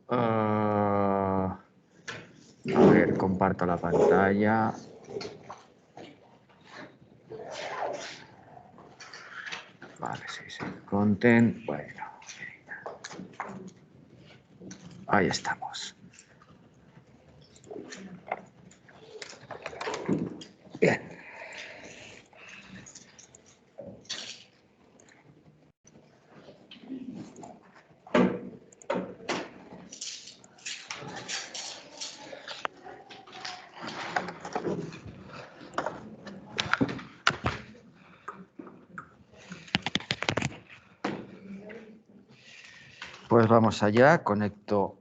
A ver, comparto la pantalla. Vale, sí. Content, bueno. Ahí estamos. Bien. Pues vamos allá, conecto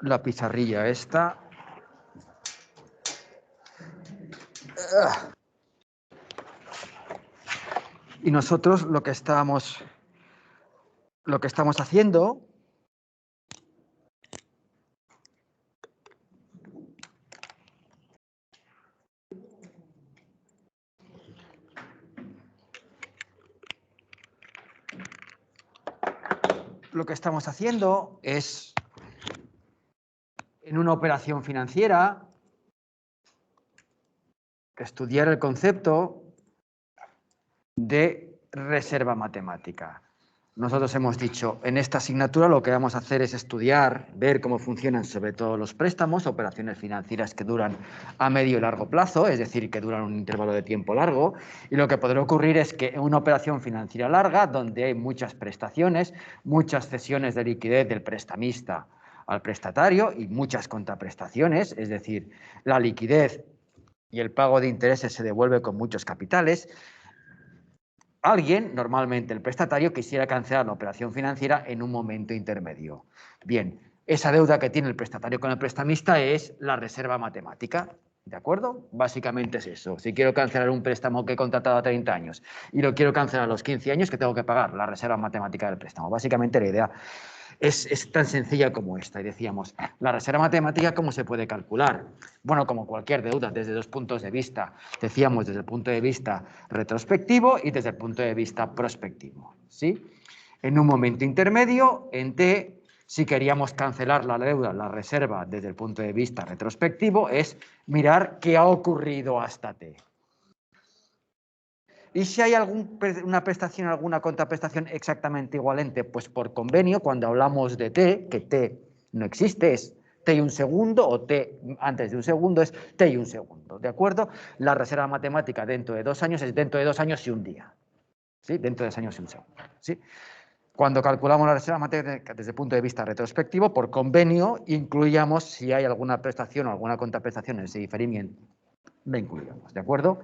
la pizarrilla esta. Y nosotros lo que estamos haciendo es, en una operación financiera, estudiar el concepto de reserva matemática. Nosotros hemos dicho, en esta asignatura lo que vamos a hacer es estudiar, ver cómo funcionan sobre todo los préstamos, operaciones financieras que duran a medio y largo plazo, es decir, que duran un intervalo de tiempo largo, y lo que podrá ocurrir es que en una operación financiera larga, donde hay muchas prestaciones, muchas cesiones de liquidez del prestamista al prestatario y muchas contraprestaciones, es decir, la liquidez y el pago de intereses se devuelve con muchos capitales, alguien, normalmente el prestatario, quisiera cancelar la operación financiera en un momento intermedio. Bien, esa deuda que tiene el prestatario con el prestamista es la reserva matemática, ¿de acuerdo? Básicamente es eso. Si quiero cancelar un préstamo que he contratado a 30 años y lo quiero cancelar a los 15 años, ¿qué tengo que pagar? La reserva matemática del préstamo. Básicamente la idea es tan sencilla como esta. Y decíamos, la reserva matemática, ¿cómo se puede calcular? Bueno, como cualquier deuda, desde dos puntos de vista. Decíamos desde el punto de vista retrospectivo y desde el punto de vista prospectivo, ¿sí? En un momento intermedio, en T, si queríamos cancelar la deuda, la reserva, desde el punto de vista retrospectivo, es mirar qué ha ocurrido hasta T. ¿Y si hay una prestación, alguna contraprestación exactamente igualente? Pues por convenio, cuando hablamos de T, que T no existe, es T y un segundo, o T antes de un segundo es T y un segundo, ¿de acuerdo? La reserva matemática dentro de 2 años es dentro de 2 años y un día, ¿sí? Dentro de 2 años y un segundo, ¿sí? Cuando calculamos la reserva matemática desde el punto de vista retrospectivo, por convenio, incluíamos si hay alguna prestación o alguna contraprestación en ese diferimiento, la incluíamos, ¿de acuerdo?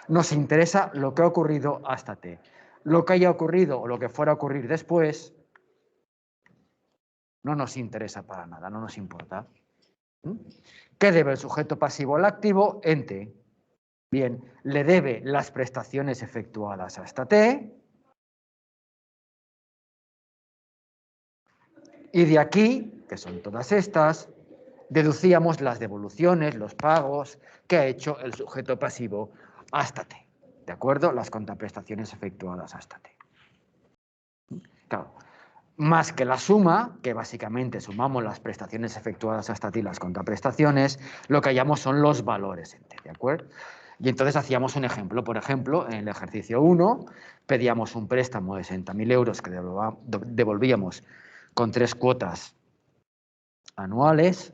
Nos interesa lo que ha ocurrido hasta T. Lo que haya ocurrido o lo que fuera a ocurrir después no nos interesa para nada, no nos importa. ¿Qué debe el sujeto pasivo al activo en T? Bien, le debe las prestaciones efectuadas hasta T y de aquí, que son todas estas, deducíamos las devoluciones, los pagos que ha hecho el sujeto pasivo hasta T. ¿De acuerdo? Las contraprestaciones efectuadas hasta T. Claro, más que la suma, que básicamente sumamos las prestaciones efectuadas hasta T y las contraprestaciones, lo que hallamos son los valores en T, ¿de acuerdo? Y entonces hacíamos un ejemplo. Por ejemplo, en el ejercicio 1 pedíamos un préstamo de 60.000 euros que devolvíamos con 3 cuotas anuales,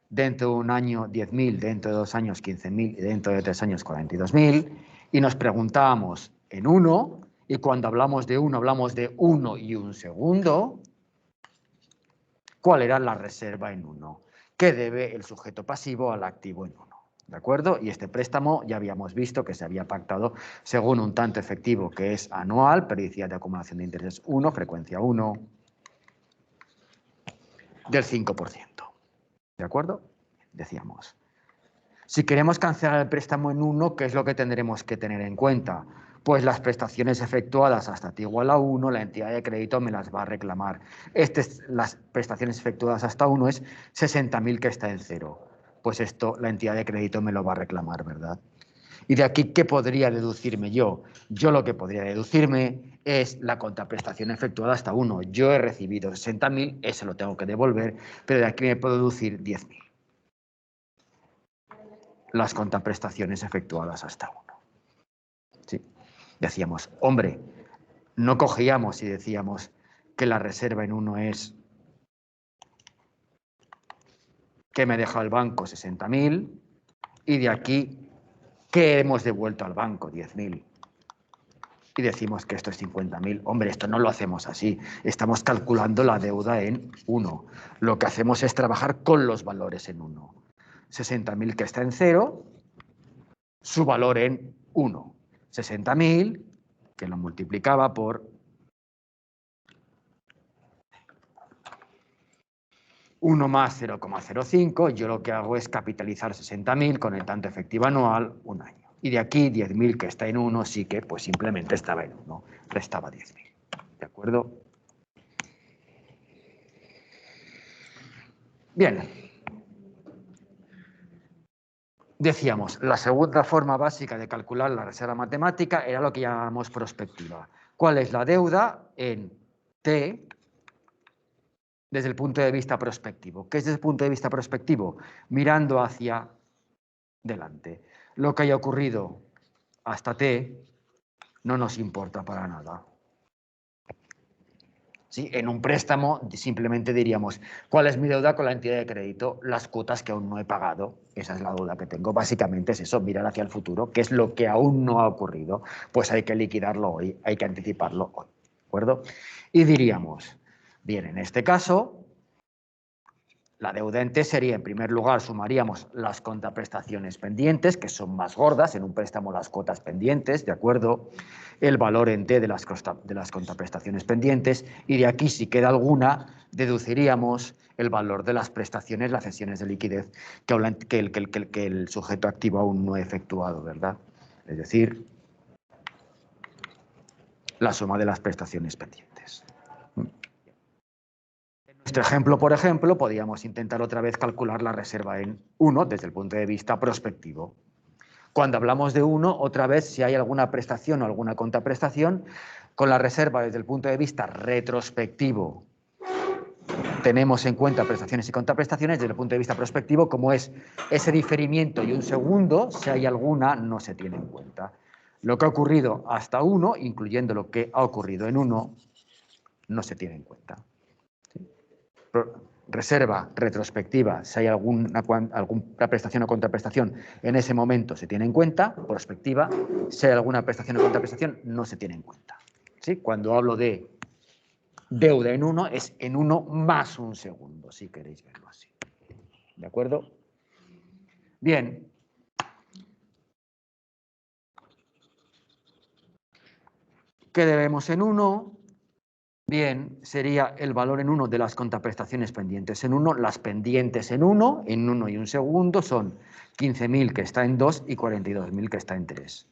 dentro de un año 10.000, dentro de 2 años 15.000 y dentro de 3 años 42.000, y nos preguntábamos en 1, y cuando hablamos de 1 hablamos de 1 y un segundo, ¿cuál era la reserva en 1? ¿Qué debe el sujeto pasivo al activo en 1? ¿De acuerdo? Y este préstamo ya habíamos visto que se había pactado según un tanto efectivo que es anual, periodicidad de acumulación de intereses 1, frecuencia 1, del 5%. ¿De acuerdo? Decíamos. Si queremos cancelar el préstamo en 1, ¿qué es lo que tendremos que tener en cuenta? Pues las prestaciones efectuadas hasta T igual a 1, la entidad de crédito me las va a reclamar. Las prestaciones efectuadas hasta 1 es 60.000 que está en 0. Pues esto la entidad de crédito me lo va a reclamar, ¿verdad? Y de aquí, ¿qué podría deducirme yo? Yo lo que podría deducirme es la contraprestación efectuada hasta 1. Yo he recibido 60.000, eso lo tengo que devolver, pero de aquí me puedo deducir 10.000. Las contraprestaciones efectuadas hasta 1. ¿Sí? Decíamos, hombre, no cogíamos y decíamos que la reserva en 1 es que me deja el banco 60.000 y de aquí, ¿qué hemos devuelto al banco? 10.000. Y decimos que esto es 50.000. Hombre, esto no lo hacemos así. Estamos calculando la deuda en 1. Lo que hacemos es trabajar con los valores en 1. 60.000 que está en 0, su valor en 1. 60.000 que lo multiplicaba por 1 más 0,05. Yo lo que hago es capitalizar 60.000 con el tanto efectivo anual, un año. Y de aquí 10.000 que está en 1, sí que pues simplemente estaba en 1, restaba 10.000. ¿De acuerdo? Bien. Decíamos, la segunda forma básica de calcular la reserva matemática era lo que llamamos prospectiva. ¿Cuál es la deuda en T desde el punto de vista prospectivo? ¿Qué es desde el punto de vista prospectivo? Mirando hacia delante. Lo que haya ocurrido hasta T no nos importa para nada. ¿Sí? En un préstamo simplemente diríamos, ¿cuál es mi deuda con la entidad de crédito? Las cuotas que aún no he pagado. Esa es la deuda que tengo. Básicamente es eso, mirar hacia el futuro, qué es lo que aún no ha ocurrido. Pues hay que liquidarlo hoy, hay que anticiparlo hoy. ¿De acuerdo? Y diríamos, bien, en este caso, la deuda en T sería, en primer lugar, sumaríamos las contraprestaciones pendientes, que son más gordas, en un préstamo las cuotas pendientes, ¿de acuerdo? El valor en T de las contraprestaciones pendientes, y de aquí, si queda alguna, deduciríamos el valor de las prestaciones, las cesiones de liquidez que el sujeto activo aún no ha efectuado, ¿verdad? Es decir, la suma de las prestaciones pendientes. Nuestro ejemplo, por ejemplo, podríamos intentar otra vez calcular la reserva en 1 desde el punto de vista prospectivo. Cuando hablamos de 1, otra vez, si hay alguna prestación o alguna contraprestación, con la reserva desde el punto de vista retrospectivo, tenemos en cuenta prestaciones y contraprestaciones. Desde el punto de vista prospectivo, como es ese diferimiento y un segundo, si hay alguna, no se tiene en cuenta. Lo que ha ocurrido hasta 1, incluyendo lo que ha ocurrido en 1, no se tiene en cuenta. Reserva retrospectiva, si hay alguna prestación o contraprestación, en ese momento se tiene en cuenta. Prospectiva, si hay alguna prestación o contraprestación, no se tiene en cuenta. ¿Sí? Cuando hablo de deuda en 1, es en 1 más un segundo, si queréis verlo así. ¿De acuerdo? Bien. ¿Qué debemos en 1? Bien, sería el valor en 1 de las contraprestaciones pendientes en 1. Las pendientes en 1 y un segundo son 15.000 que está en 2 y 42.000 que está en 3.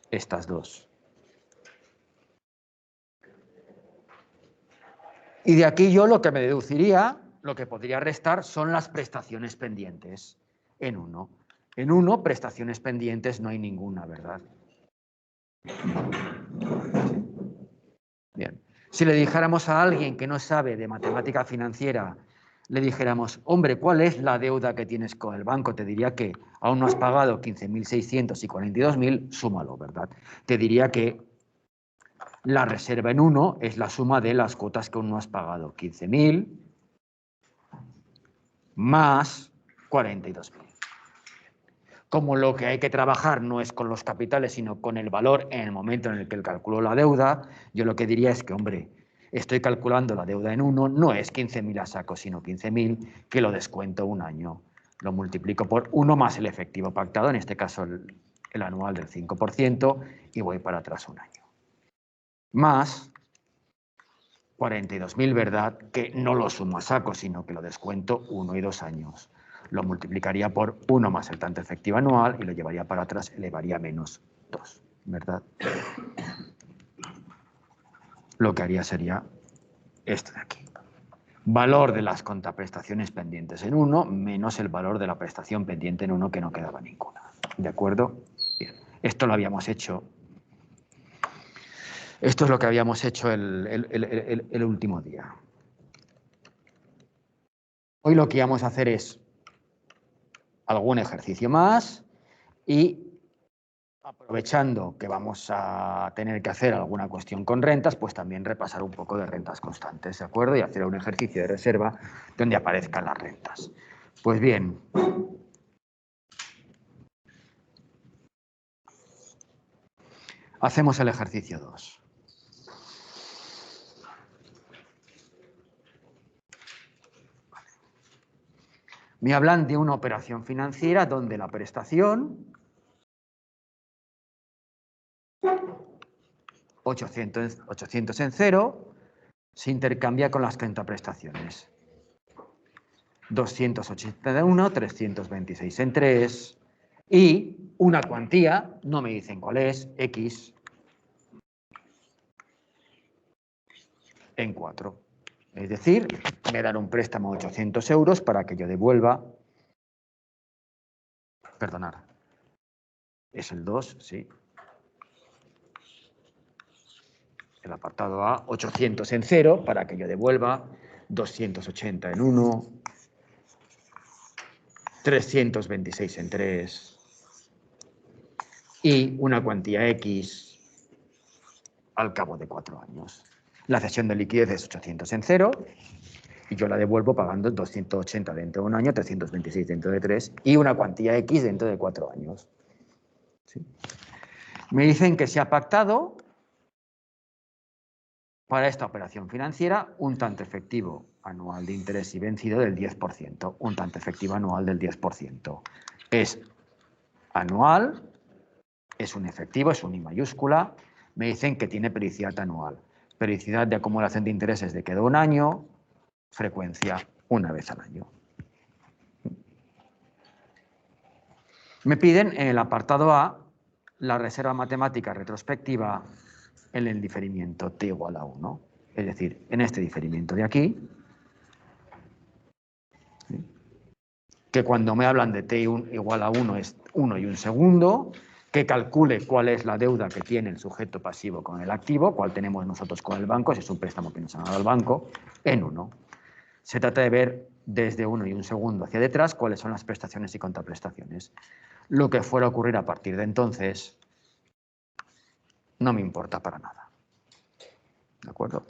Estas dos. Y de aquí yo lo que me deduciría, lo que podría restar son las prestaciones pendientes en 1. En 1, prestaciones pendientes no hay ninguna, ¿verdad? Bien. Si le dijéramos a alguien que no sabe de matemática financiera, le dijéramos, hombre, ¿cuál es la deuda que tienes con el banco? Te diría que aún no has pagado 15.600 y 42.000, súmalo, ¿verdad? Te diría que la reserva en 1 es la suma de las cuotas que aún no has pagado, 15.000 más 42.000. Como lo que hay que trabajar no es con los capitales, sino con el valor en el momento en el que él calculó la deuda, yo lo que diría es que, hombre, estoy calculando la deuda en 1, no es 15.000 a saco, sino 15.000, que lo descuento un año. Lo multiplico por 1 más el efectivo pactado, en este caso el anual del 5%, y voy para atrás un año. Más 42.000, ¿verdad? Que no lo sumo a saco, sino que lo descuento 1 y 2 años. Lo multiplicaría por 1 más el tanto efectivo anual y lo llevaría para atrás, elevaría a menos 2, ¿verdad? Lo que haría sería esto de aquí. Valor de las contraprestaciones pendientes en 1 menos el valor de la prestación pendiente en 1, que no quedaba ninguna. ¿De acuerdo? Esto lo habíamos hecho. Esto es lo que habíamos hecho el último día. Hoy lo que vamos a hacer es algún ejercicio más y aprovechando que vamos a tener que hacer alguna cuestión con rentas, pues también repasar un poco de rentas constantes, ¿de acuerdo? Y hacer un ejercicio de reserva donde aparezcan las rentas. Pues bien. Hacemos el ejercicio 2. Me hablan de una operación financiera donde la prestación 800 en cero se intercambia con las contraprestaciones. 281, 326 en 3 y una cuantía, no me dicen cuál es, X en 4. Es decir, me dan un préstamo de 800 euros para que yo devuelva, perdonar, es el 2, sí. El apartado A, 800 en 0 para que yo devuelva, 280 en 1, 326 en 3 y una cuantía X al cabo de 4 años. La cesión de liquidez es 800 en 0 y yo la devuelvo pagando 280 dentro de un año, 326 dentro de 3 y una cuantía X dentro de 4 años. ¿Sí? Me dicen que se ha pactado para esta operación financiera un tanto efectivo anual de interés y vencido del 10%, un tanto efectivo anual del 10%. Es anual, es un efectivo, es un I mayúscula, me dicen que tiene periodicidad anual, periodicidad de acumulación de intereses de cada un año, frecuencia una vez al año. Me piden en el apartado A la reserva matemática retrospectiva en el diferimiento t igual a 1. Es decir, en este diferimiento de aquí, ¿sí? Que cuando me hablan de t igual a 1 es 1 y un segundo, que calcule cuál es la deuda que tiene el sujeto pasivo con el activo, cuál tenemos nosotros con el banco, si es un préstamo que nos ha dado el banco, en 1. Se trata de ver desde 1 y un segundo hacia detrás cuáles son las prestaciones y contraprestaciones. Lo que fuera a ocurrir a partir de entonces no me importa para nada. ¿De acuerdo?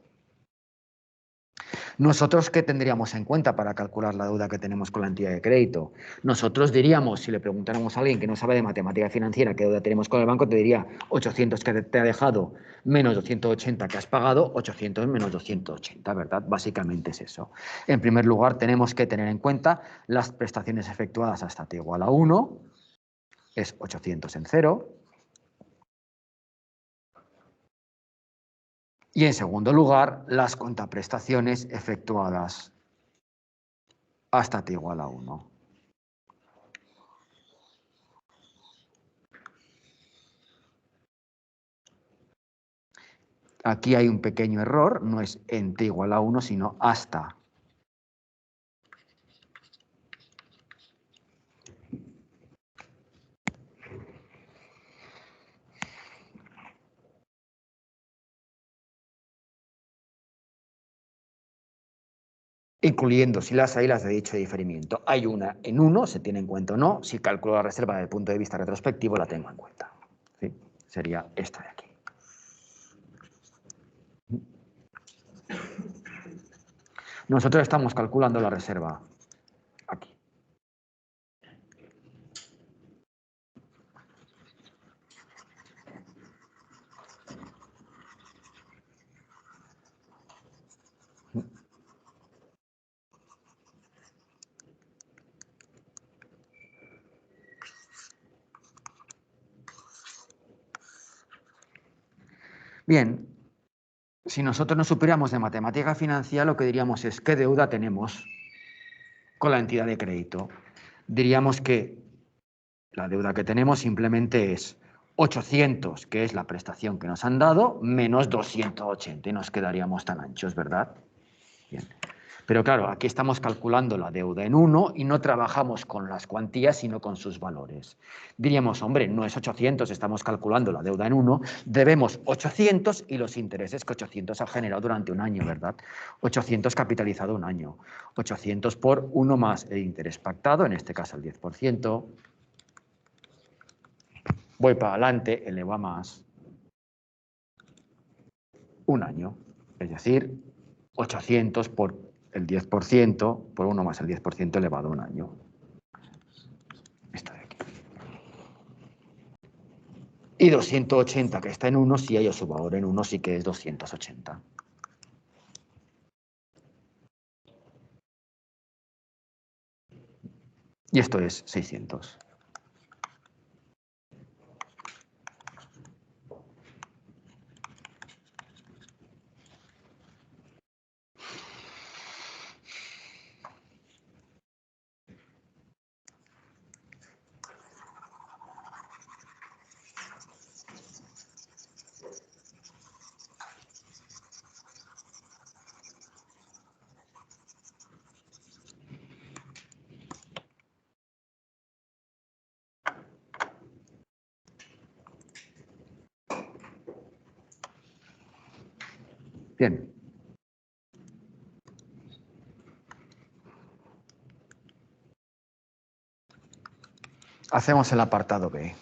¿Nosotros qué tendríamos en cuenta para calcular la deuda que tenemos con la entidad de crédito? Nosotros diríamos, si le preguntáramos a alguien que no sabe de matemática financiera qué deuda tenemos con el banco, te diría 800 que te ha dejado menos 280 que has pagado, 800 menos 280, ¿verdad? Básicamente es eso. En primer lugar, tenemos que tener en cuenta las prestaciones efectuadas hasta t igual a 1, es 800 en 0. Y en segundo lugar, las contraprestaciones efectuadas hasta t igual a 1. Aquí hay un pequeño error, no es en t igual a 1, sino hasta. Incluyendo si las hay las de dicho diferimiento. Hay una en 1, se tiene en cuenta o no. Si calculo la reserva desde el punto de vista retrospectivo, la tengo en cuenta. ¿Sí? Sería esta de aquí. Nosotros estamos calculando la reserva aquí. Bien, si nosotros no supiéramos de matemática financiera, lo que diríamos es qué deuda tenemos con la entidad de crédito. Diríamos que la deuda que tenemos simplemente es 800, que es la prestación que nos han dado, menos 280, y nos quedaríamos tan anchos, ¿verdad? Bien. Pero claro, aquí estamos calculando la deuda en 1 y no trabajamos con las cuantías, sino con sus valores. Diríamos, hombre, no es 800, estamos calculando la deuda en 1, debemos 800 y los intereses que 800 ha generado durante un año, ¿verdad? 800 capitalizado un año. 800 por 1 más el interés pactado, en este caso el 10%. Voy para adelante, elevo a más un año. Es decir, 800 por el 10%, por 1 más el 10% elevado a un año. Esto de aquí. Y 280, que está en 1, si hay su valor en 1, sí que es 280. Y esto es 600. Bien. Hacemos el apartado B.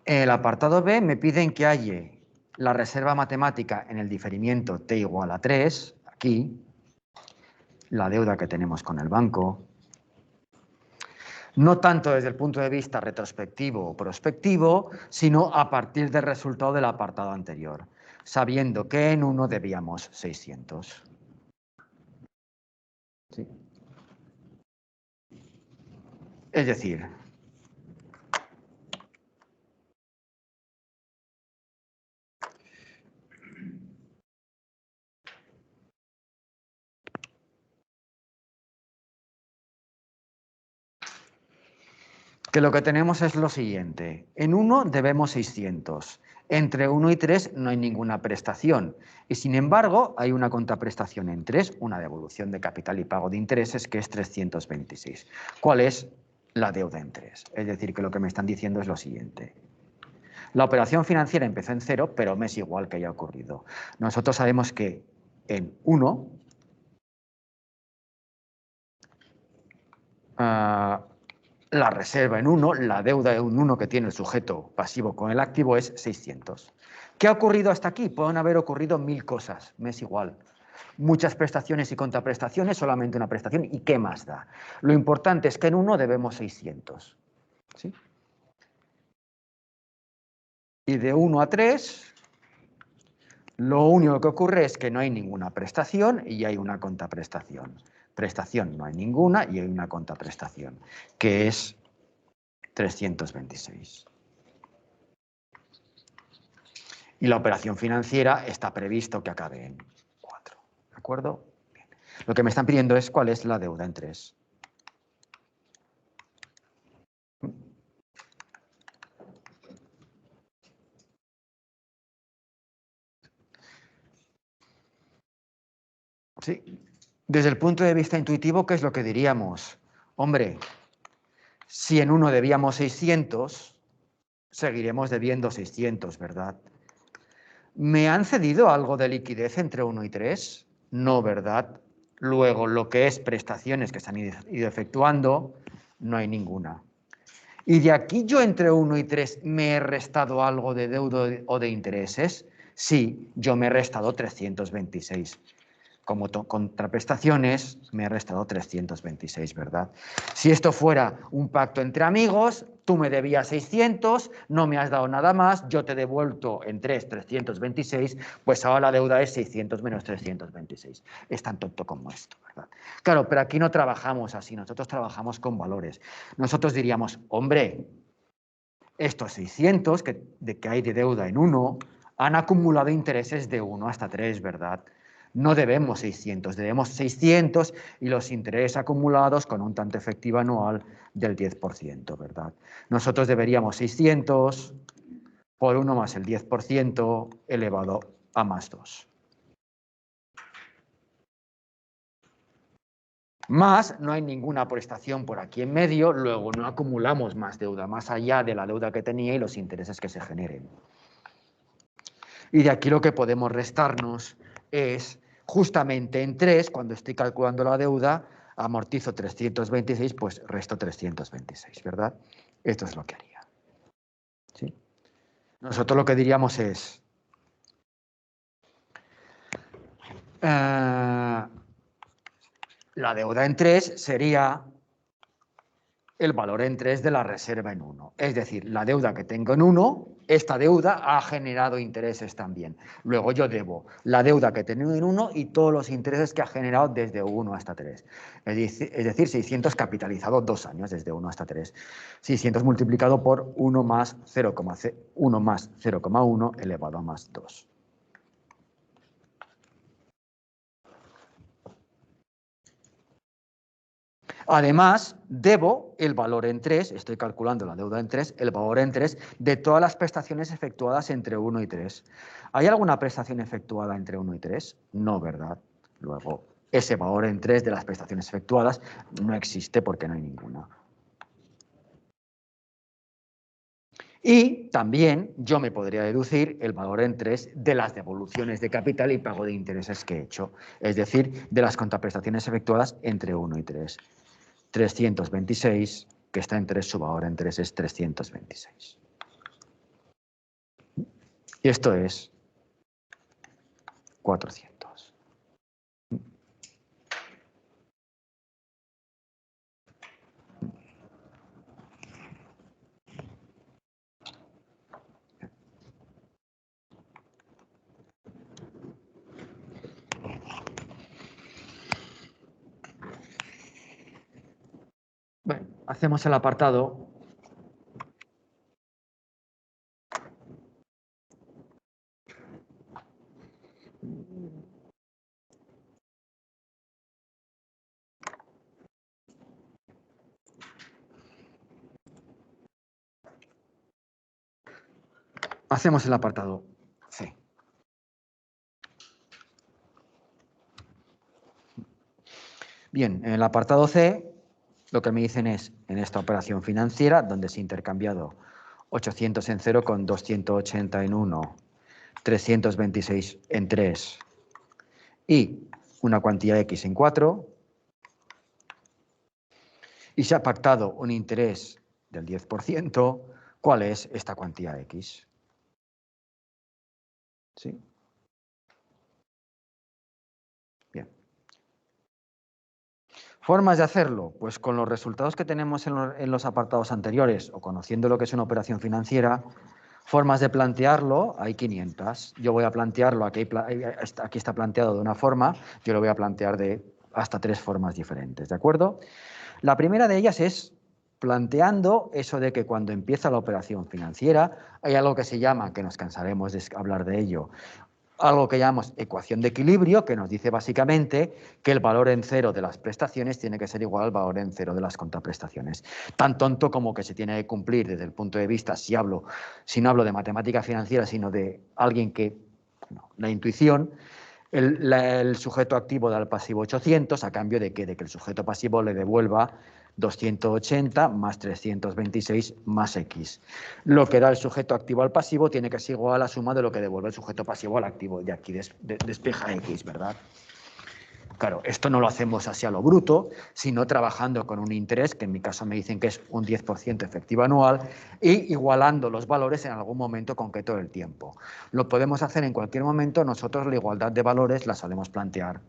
En el apartado B me piden que haya la reserva matemática en el diferimiento t igual a 3, aquí, la deuda que tenemos con el banco, no tanto desde el punto de vista retrospectivo o prospectivo, sino a partir del resultado del apartado anterior, sabiendo que en 1 debíamos 600. ¿Sí? Es decir, que lo que tenemos es lo siguiente. En 1 debemos 600. Entre 1 y 3 no hay ninguna prestación. Y sin embargo, hay una contraprestación en 3, una devolución de capital y pago de intereses, que es 326. ¿Cuál es la deuda en 3? Es decir, que lo que me están diciendo es lo siguiente. La operación financiera empezó en 0, pero me es igual que haya ocurrido. Nosotros sabemos que en 1... la reserva en 1, la deuda en 1 que tiene el sujeto pasivo con el activo es 600. ¿Qué ha ocurrido hasta aquí? Pueden haber ocurrido 1000 cosas, me es igual. Muchas prestaciones y contraprestaciones, solamente una prestación, ¿y qué más da? Lo importante es que en 1 debemos 600. ¿Sí? Y de 1 a 3, lo único que ocurre es que no hay ninguna prestación y hay una contraprestación. Prestación no hay ninguna y hay una contraprestación, que es 326. Y la operación financiera está previsto que acabe en 4. ¿De acuerdo? Bien. Lo que me están pidiendo es cuál es la deuda en 3. Sí. Desde el punto de vista intuitivo, ¿qué es lo que diríamos? Hombre, si en 1 debíamos 600, seguiremos debiendo 600, ¿verdad? ¿Me han cedido algo de liquidez entre 1 y 3? No, ¿verdad? Luego, lo que es prestaciones que se han ido efectuando, no hay ninguna. Y de aquí yo entre 1 y 3 me he restado algo de deuda o de intereses. Sí, yo me he restado 326. Como contraprestaciones me he restado 326, ¿verdad? Si esto fuera un pacto entre amigos, tú me debías 600, no me has dado nada más, yo te he devuelto en 326, pues ahora la deuda es 600 menos 326. Es tan tonto como esto, ¿verdad? Claro, pero aquí no trabajamos así, nosotros trabajamos con valores. Nosotros diríamos, hombre, estos 600 de que hay de deuda en 1 han acumulado intereses de 1 hasta 3, ¿verdad? No debemos 600, debemos 600 y los intereses acumulados con un tanto efectivo anual del 10%, ¿verdad? Nosotros deberíamos 600 por 1 más el 10% elevado a más 2. Más, no hay ninguna prestación por aquí en medio, luego no acumulamos más deuda, más allá de la deuda que tenía y los intereses que se generen. Y de aquí lo que podemos restarnos es, justamente en 3, cuando estoy calculando la deuda, amortizo 326, pues resto 326, ¿verdad? Esto es lo que haría. ¿Sí? Nosotros lo que diríamos es... la deuda en 3 sería el valor en 3 de la reserva en 1. Es decir, la deuda que tengo en 1, esta deuda ha generado intereses también. Luego yo debo la deuda que tengo en 1 y todos los intereses que ha generado desde 1 hasta 3. Es decir, 600 capitalizado 2 años, desde 1 hasta 3. 600 multiplicado por 1 más 0,1 elevado a más 2. Además, debo el valor en 3, estoy calculando la deuda en 3, el valor en 3 de todas las prestaciones efectuadas entre 1 y 3. ¿Hay alguna prestación efectuada entre 1 y 3? No, ¿verdad? Luego, ese valor en 3 de las prestaciones efectuadas no existe porque no hay ninguna. Y también yo me podría deducir el valor en 3 de las devoluciones de capital y pago de intereses que he hecho, es decir, de las contraprestaciones efectuadas entre 1 y 3. 326, que está en 3, su valor en 3 es 326. Y esto es 400. Bueno, hacemos el apartado. Hacemos el apartado C. Bien, en el apartado C, lo que me dicen es, en esta operación financiera, donde se ha intercambiado 800 en 0 con 280 en 1, 326 en 3 y una cuantía X en 4, y se ha pactado un interés del 10%, ¿cuál es esta cuantía X? ¿Sí? Bien. ¿Formas de hacerlo? Pues con los resultados que tenemos en los apartados anteriores o conociendo lo que es una operación financiera, formas de plantearlo, hay 500. Yo voy a plantearlo, aquí está planteado de una forma, yo lo voy a plantear de hasta 3 formas diferentes, ¿de acuerdo? La primera de ellas es planteando eso de que cuando empieza la operación financiera hay algo que se llama, que nos cansaremos de hablar de ello, algo que llamamos ecuación de equilibrio, que nos dice básicamente que el valor en cero de las prestaciones tiene que ser igual al valor en cero de las contraprestaciones. Tan tonto como que se tiene que cumplir desde el punto de vista, si no hablo de matemática financiera, sino de alguien que, no, la intuición, el sujeto activo da al pasivo 800 a cambio de que el sujeto pasivo le devuelva 280 más 326 más X. Lo que da el sujeto activo al pasivo tiene que ser igual a la suma de lo que devuelve el sujeto pasivo al activo. De aquí despeja X, ¿verdad? Claro, esto no lo hacemos así a lo bruto, sino trabajando con un interés, que en mi caso me dicen que es un 10% efectivo anual, y igualando los valores en algún momento concreto del tiempo. Lo podemos hacer en cualquier momento, nosotros la igualdad de valores la solemos plantear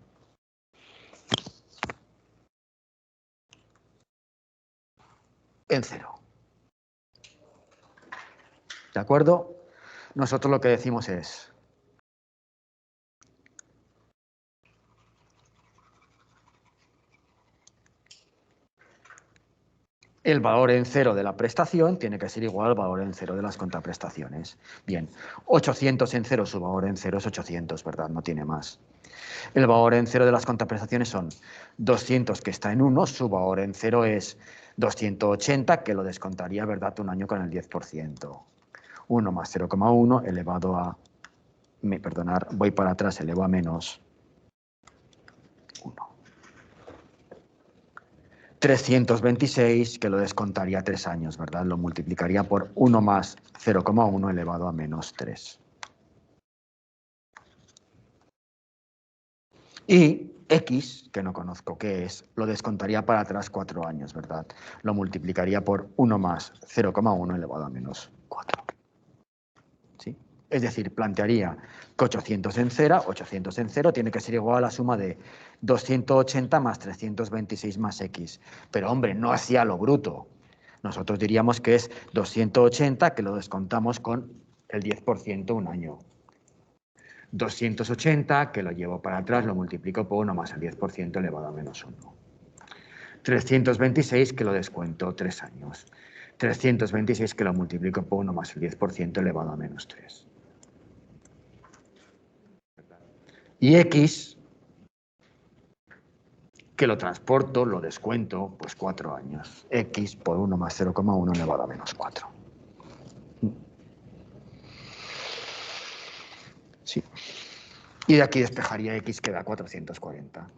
en cero. ¿De acuerdo? Nosotros lo que decimos es... el valor en cero de la prestación tiene que ser igual al valor en cero de las contraprestaciones. Bien, 800 en cero, su valor en cero es 800, ¿verdad? No tiene más. El valor en cero de las contraprestaciones son 200, que está en 1, su valor en cero es 280, que lo descontaría, ¿verdad?, un año con el 10%. 1 más 0,1 elevado a... Perdonar, voy para atrás, elevado a menos 1. 326, que lo descontaría 3 años, ¿verdad? Lo multiplicaría por 1 más 0,1 elevado a menos 3. Y X, que no conozco qué es, lo descontaría para atrás 4 años, ¿verdad? Lo multiplicaría por 1 más 0,1 elevado a menos 4. ¿Sí? Es decir, plantearía que 800 en 0 tiene que ser igual a la suma de 280 más 326 más X. Pero, hombre, no así a lo bruto. Nosotros diríamos que es 280, que lo descontamos con el 10% un año. 280, que lo llevo para atrás, lo multiplico por 1 más el 10% elevado a menos 1. 326, que lo descuento 3 años. 326, que lo multiplico por 1 más el 10% elevado a menos 3. Y X, que lo transporto, lo descuento, pues 4 años. X por 1 más 0,1 elevado a menos 4. Sí. Y de aquí despejaría X, que da 440.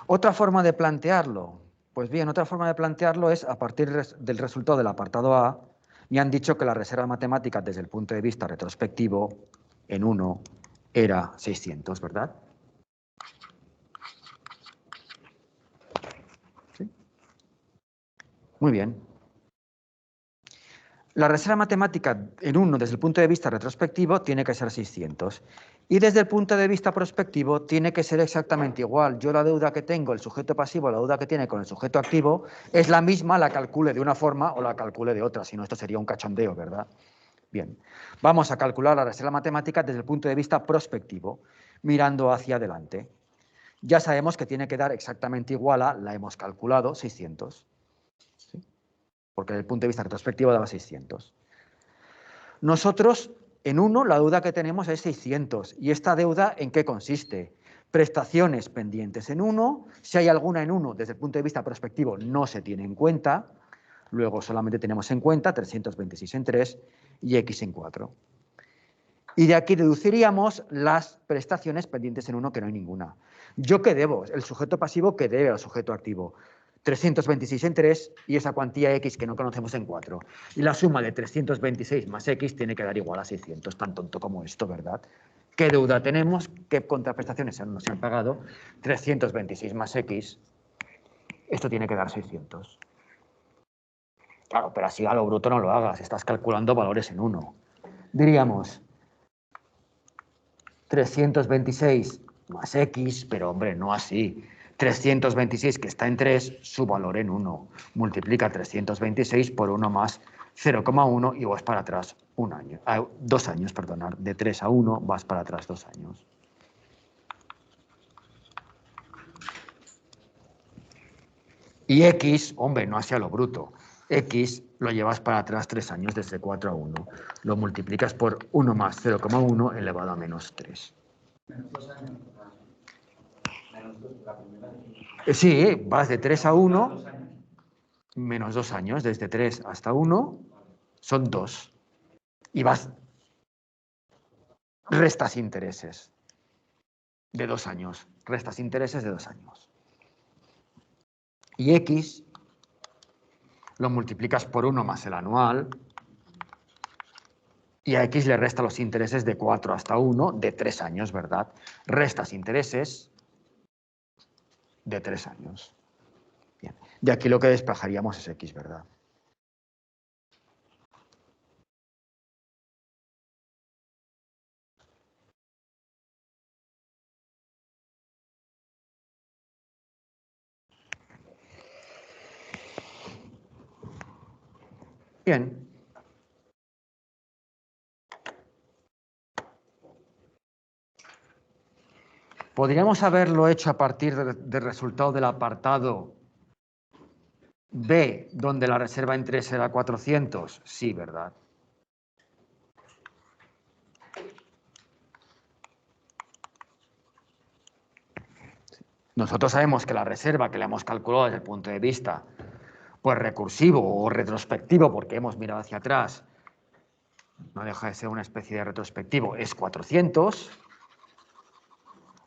Otra forma de plantearlo, pues bien, otra forma de plantearlo es a partir del resultado del apartado A. Me han dicho que la reserva matemática desde el punto de vista retrospectivo en 1 era 600, ¿verdad? ¿Sí? Muy bien. La reserva matemática en 1 desde el punto de vista retrospectivo tiene que ser 600. Y desde el punto de vista prospectivo tiene que ser exactamente igual. Yo la deuda que tengo, el sujeto pasivo, la deuda que tiene con el sujeto activo, es la misma, la calcule de una forma o la calcule de otra. Si no, esto sería un cachondeo, ¿verdad? Bien, vamos a calcular la reserva matemática desde el punto de vista prospectivo, mirando hacia adelante. Ya sabemos que tiene que dar exactamente igual a, la hemos calculado, 600. ¿Sí? Porque desde el punto de vista retrospectivo daba 600. Nosotros, en 1, la deuda que tenemos es 600. ¿Y esta deuda en qué consiste? Prestaciones pendientes en 1. Si hay alguna en 1, desde el punto de vista prospectivo, no se tiene en cuenta. Luego solamente tenemos en cuenta 326 en 3 y X en 4. Y de aquí deduciríamos las prestaciones pendientes en 1, que no hay ninguna. ¿Yo qué debo? El sujeto pasivo que debe al sujeto activo. 326 en 3 y esa cuantía X que no conocemos en 4. Y la suma de 326 más X tiene que dar igual a 600, tan tonto como esto, ¿verdad? ¿Qué deuda tenemos? ¿Qué contraprestaciones no se han pagado? 326 más X, esto tiene que dar 600. Claro, pero así a lo bruto no lo hagas, estás calculando valores en 1. Diríamos 326 más X, pero hombre, no así. 326 que está en 3, su valor en 1. Multiplica 326 por 1 más 0,1 y vas para atrás 1 año. 2 años, perdonad. De 3 a 1 vas para atrás 2 años. Y X, hombre, no hacia lo bruto. X lo llevas para atrás 3 años desde 4 a 1. Lo multiplicas por 1 más 0,1 elevado a menos 3. Menos 2 años. Menos 2, la primera. Sí, vas de 3 a 1, menos 2 años, desde 3 hasta 1, son 2. Y vas, restas intereses de 2 años, restas intereses de 2 años. Y X lo multiplicas por 1 más el anual, y a X le resta los intereses de 4 hasta 1, de 3 años, ¿verdad? Restas intereses de 3 años. Bien. De aquí lo que despejaríamos es X, ¿verdad? Bien. ¿Podríamos haberlo hecho a partir del resultado del apartado B, donde la reserva en 3 era 400? Sí, ¿verdad? Nosotros sabemos que la reserva que le hemos calculado desde el punto de vista pues recursivo o retrospectivo, porque hemos mirado hacia atrás, no deja de ser una especie de retrospectivo, es 400.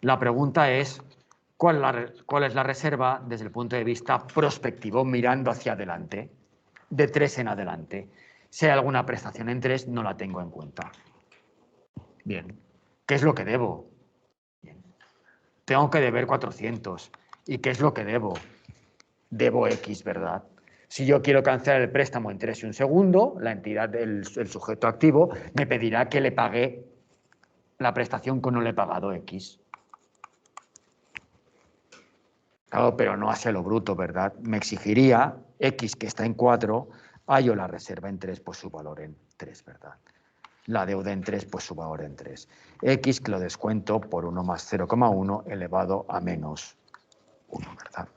La pregunta es, ¿cuál es la reserva desde el punto de vista prospectivo, mirando hacia adelante, de 3 en adelante? Si hay alguna prestación en 3, no la tengo en cuenta. Bien, ¿qué es lo que debo? Bien. Tengo que deber 400. ¿Y qué es lo que debo? Debo X, ¿verdad? Si yo quiero cancelar el préstamo en 3 y un segundo, la entidad, el sujeto activo, me pedirá que le pague la prestación que no le he pagado X. Claro, pero no hacia lo bruto, ¿verdad? Me exigiría X, que está en 4, hallo la reserva en 3, pues su valor en 3, ¿verdad? La deuda en 3, pues su valor en 3. X, que lo descuento por 1 más 0,1 elevado a menos 1, ¿verdad?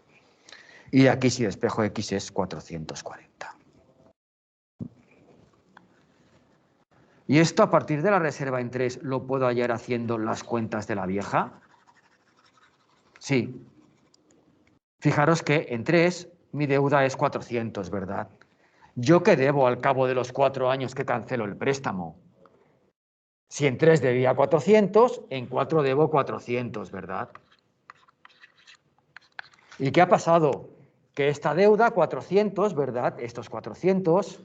Y aquí si despejo X es 440. ¿Y esto a partir de la reserva en 3 lo puedo hallar haciendo las cuentas de la vieja? Sí. Fijaros que en 3 mi deuda es 400, ¿verdad? ¿Yo qué debo al cabo de los 4 años que cancelo el préstamo? Si en 3 debía 400, en 4 debo 400, ¿verdad? ¿Y qué ha pasado? Que esta deuda, 400, ¿verdad? Estos 400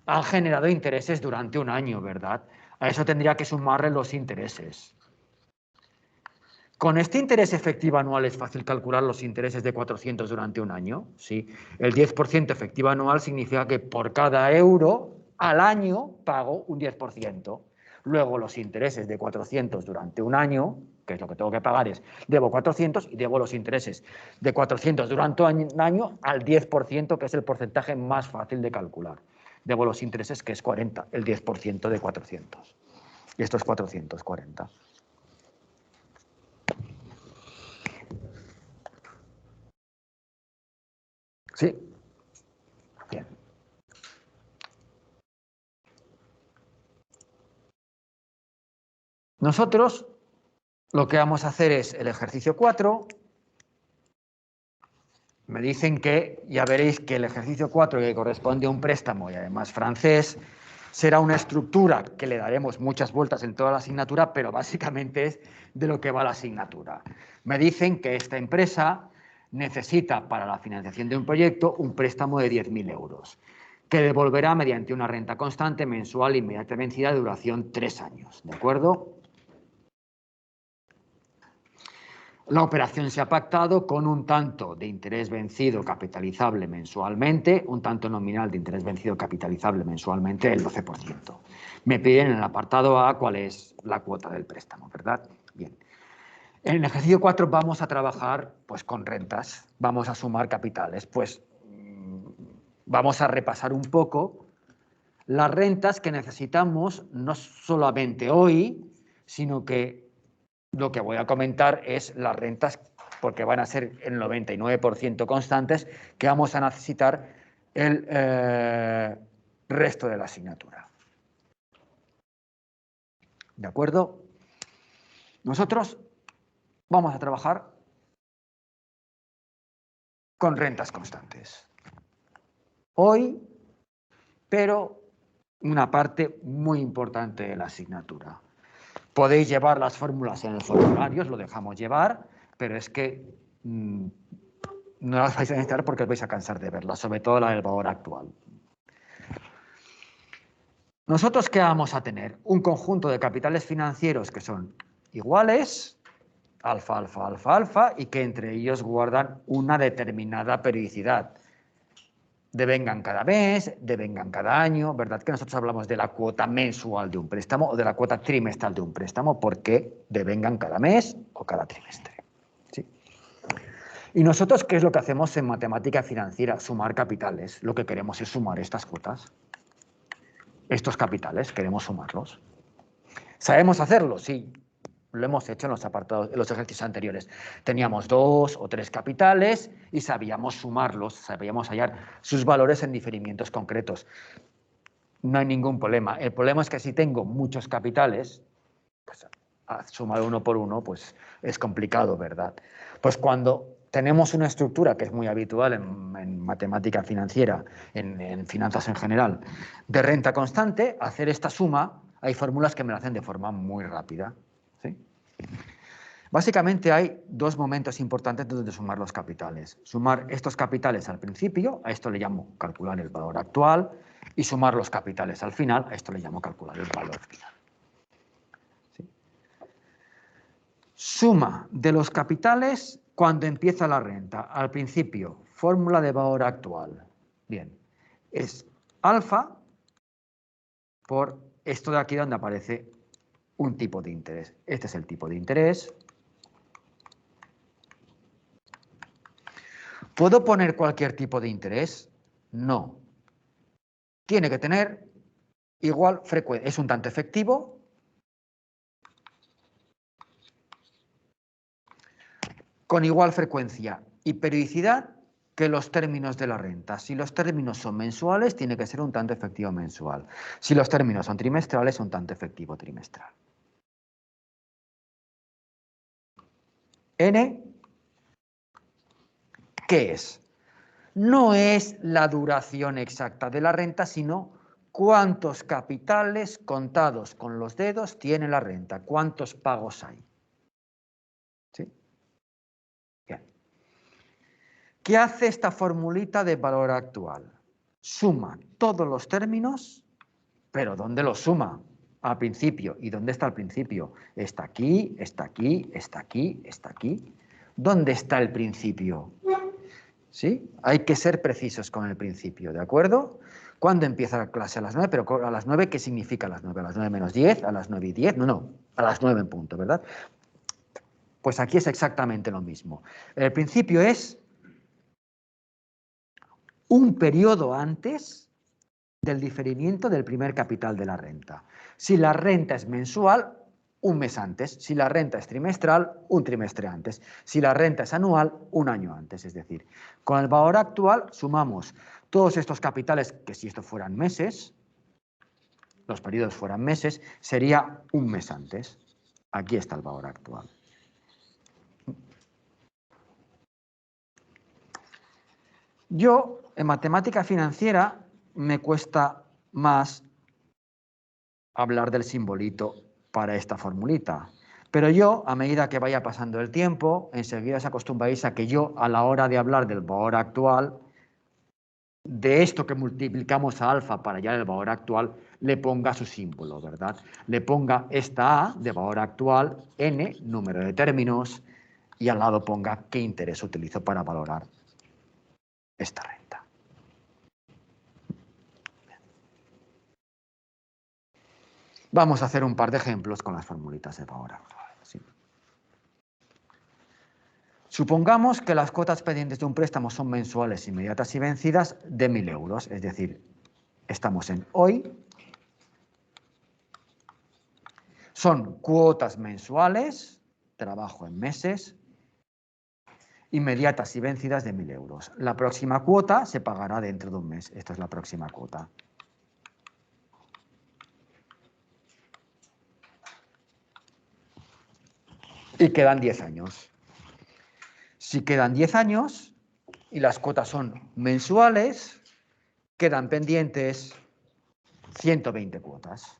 han generado intereses durante un año, ¿verdad? A eso tendría que sumarle los intereses. Con este interés efectivo anual es fácil calcular los intereses de 400 durante un año. Sí, el 10% efectivo anual significa que por cada euro al año pago un 10%. Luego los intereses de 400 durante un año, que es lo que tengo que pagar, es debo 400 y debo los intereses de 400 durante un año al 10%, que es el porcentaje más fácil de calcular. Debo los intereses, que es 40, el 10% de 400. Y esto es 440. Sí. Bien. Nosotros lo que vamos a hacer es el ejercicio 4. Me dicen que, ya veréis que el ejercicio 4, que corresponde a un préstamo y además francés, será una estructura que le daremos muchas vueltas en toda la asignatura, pero básicamente es de lo que va la asignatura. Me dicen que esta empresa necesita para la financiación de un proyecto un préstamo de 10.000 euros, que devolverá mediante una renta constante mensual inmediata vencida de duración 3 años. ¿De acuerdo? La operación se ha pactado con un tanto de interés vencido capitalizable mensualmente, un tanto nominal de interés vencido capitalizable mensualmente del 12%. Me piden en el apartado A cuál es la cuota del préstamo, ¿verdad? Bien. En el ejercicio 4 vamos a trabajar pues, con rentas, vamos a sumar capitales, pues vamos a repasar un poco las rentas que necesitamos no solamente hoy, sino que lo que voy a comentar es las rentas, porque van a ser el 99% constantes, que vamos a necesitar el resto de la asignatura. ¿De acuerdo? Nosotros vamos a trabajar con rentas constantes. Hoy, pero una parte muy importante de la asignatura. Podéis llevar las fórmulas en el formulario, os lo dejamos llevar, pero es que no las vais a necesitar porque os vais a cansar de verlas, sobre todo la del valor actual. ¿Nosotros qué vamos a tener? Un conjunto de capitales financieros que son iguales, alfa, alfa, alfa, alfa, y que entre ellos guardan una determinada periodicidad. Devengan cada mes, devengan cada año, ¿verdad? Que nosotros hablamos de la cuota mensual de un préstamo o de la cuota trimestral de un préstamo porque devengan cada mes o cada trimestre. ¿Sí? ¿Y nosotros qué es lo que hacemos en matemática financiera? Sumar capitales. Lo que queremos es sumar estas cuotas. Estos capitales, queremos sumarlos. ¿Sabemos hacerlo? Sí. Lo hemos hecho en los apartados, en los ejercicios anteriores. Teníamos 2 o 3 capitales y sabíamos sumarlos, sabíamos hallar sus valores en diferimientos concretos. No hay ningún problema. El problema es que si tengo muchos capitales, pues sumar uno por uno, pues es complicado, ¿verdad? Pues cuando tenemos una estructura que es muy habitual en matemática financiera, en finanzas en general, de renta constante, hacer esta suma, hay fórmulas que me la hacen de forma muy rápida, ¿sí? Básicamente hay dos momentos importantes donde sumar los capitales. Sumar estos capitales al principio, a esto le llamo calcular el valor actual, y sumar los capitales al final, a esto le llamo calcular el valor final. ¿Sí? Suma de los capitales cuando empieza la renta. Al principio, fórmula de valor actual. Bien, es alfa por esto de aquí donde aparece un tipo de interés. Este es el tipo de interés. ¿Puedo poner cualquier tipo de interés? No. Tiene que tener igual frecuencia. Es un tanto efectivo. Con igual frecuencia y periodicidad que los términos de la renta. Si los términos son mensuales, tiene que ser un tanto efectivo mensual. Si los términos son trimestrales, un tanto efectivo trimestral. N, ¿qué es? No es la duración exacta de la renta, sino cuántos capitales contados con los dedos tiene la renta, cuántos pagos hay. ¿Sí? Bien. ¿Qué hace esta formulita de valor actual? Suma todos los términos, pero ¿dónde los suma? Al principio. ¿Y dónde está el principio? Está aquí, está aquí, está aquí, está aquí. ¿Dónde está el principio? ¿Sí? Hay que ser precisos con el principio, ¿de acuerdo? ¿Cuándo empieza la clase? A las 9, pero a las 9, ¿qué significa a las 9? ¿A las 9 menos 10? ¿A las 9 y 10? No, no, a las 9 en punto, ¿verdad? Pues aquí es exactamente lo mismo. El principio es un periodo antes del diferimiento del primer capital de la renta. Si la renta es mensual, un mes antes. Si la renta es trimestral, un trimestre antes. Si la renta es anual, un año antes. Es decir, con el valor actual sumamos todos estos capitales, que si esto fueran meses, los periodos fueran meses, sería un mes antes. Aquí está el valor actual. Yo, en matemática financiera, me cuesta más hablar del simbolito para esta formulita. Pero yo, a medida que vaya pasando el tiempo, enseguida os acostumbráis a que yo, a la hora de hablar del valor actual, de esto que multiplicamos a alfa para hallar el valor actual, le ponga su símbolo, ¿verdad? Le ponga esta A de valor actual, N, número de términos, y al lado ponga qué interés utilizo para valorar esta renta. Vamos a hacer un par de ejemplos con las formulitas de valor actual. ¿Sí? Supongamos que las cuotas pendientes de un préstamo son mensuales, inmediatas y vencidas de 1.000 euros. Es decir, estamos en hoy. Son cuotas mensuales, trabajo en meses, inmediatas y vencidas de 1.000 euros. La próxima cuota se pagará dentro de un mes. Esta es la próxima cuota. Y quedan 10 años. Si quedan 10 años y las cuotas son mensuales, quedan pendientes 120 cuotas.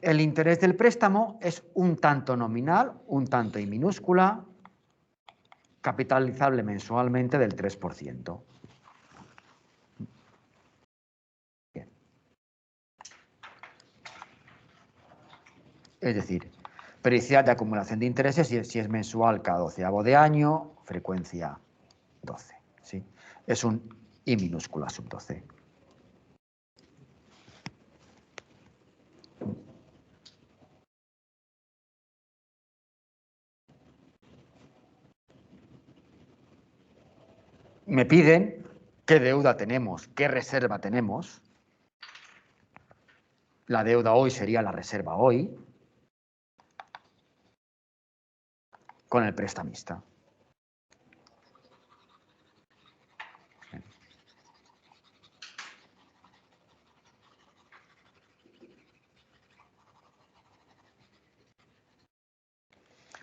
El interés del préstamo es un tanto nominal, un tanto y minúscula, capitalizable mensualmente del 3%. Bien. Es decir, periodicidad de acumulación de intereses, si es mensual cada 12avo de año, frecuencia 12. ¿Sí? Es un I minúscula sub 12. Me piden qué deuda tenemos, qué reserva tenemos. La deuda hoy sería la reserva hoy. con el prestamista.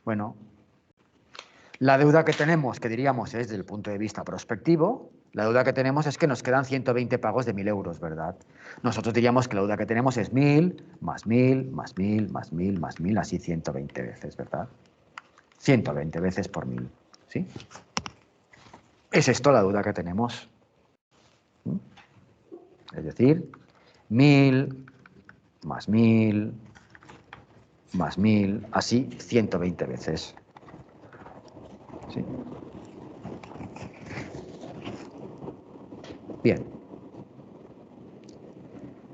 Bueno, la deuda que tenemos, que diríamos es desde el punto de vista prospectivo, la deuda que tenemos es que nos quedan 120 pagos de 1.000 euros, ¿verdad? Nosotros diríamos que la deuda que tenemos es 1.000, más 1.000, más 1.000, más 1.000, más 1.000, así 120 veces, ¿verdad? 120 veces por 1.000, ¿sí? Es esto la deuda que tenemos. Es decir, 1.000, más 1.000, más 1.000, así 120 veces. ¿Sí? Bien.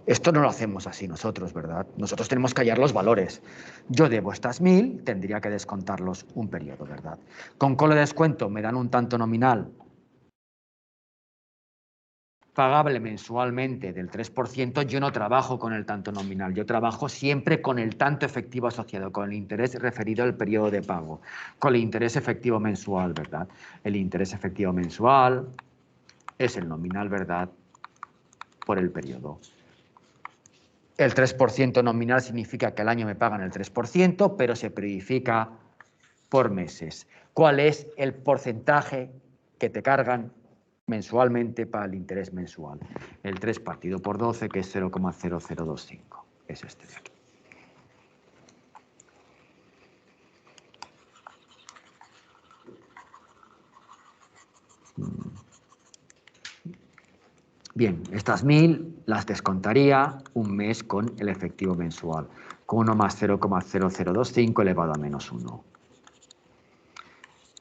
Esto no lo hacemos así nosotros, ¿verdad? Nosotros tenemos que hallar los valores. Yo debo estas 1.000, tendría que descontarlos un periodo, ¿verdad? Con cole de descuento me dan un tanto nominal pagable mensualmente del 3%, yo no trabajo con el tanto nominal, yo trabajo siempre con el tanto efectivo asociado, con el interés referido al periodo de pago, con el interés efectivo mensual, ¿verdad? El interés efectivo mensual es el nominal, ¿verdad?, por el periodo. El 3% nominal significa que al año me pagan el 3%, pero se periodifica por meses. ¿Cuál es el porcentaje que te cargan mensualmente para el interés mensual? El 3 partido por 12, que es 0,0025. Es este de aquí. Bien, estas 1.000 las descontaría un mes con el efectivo mensual, con 1 más 0,0025 elevado a menos 1.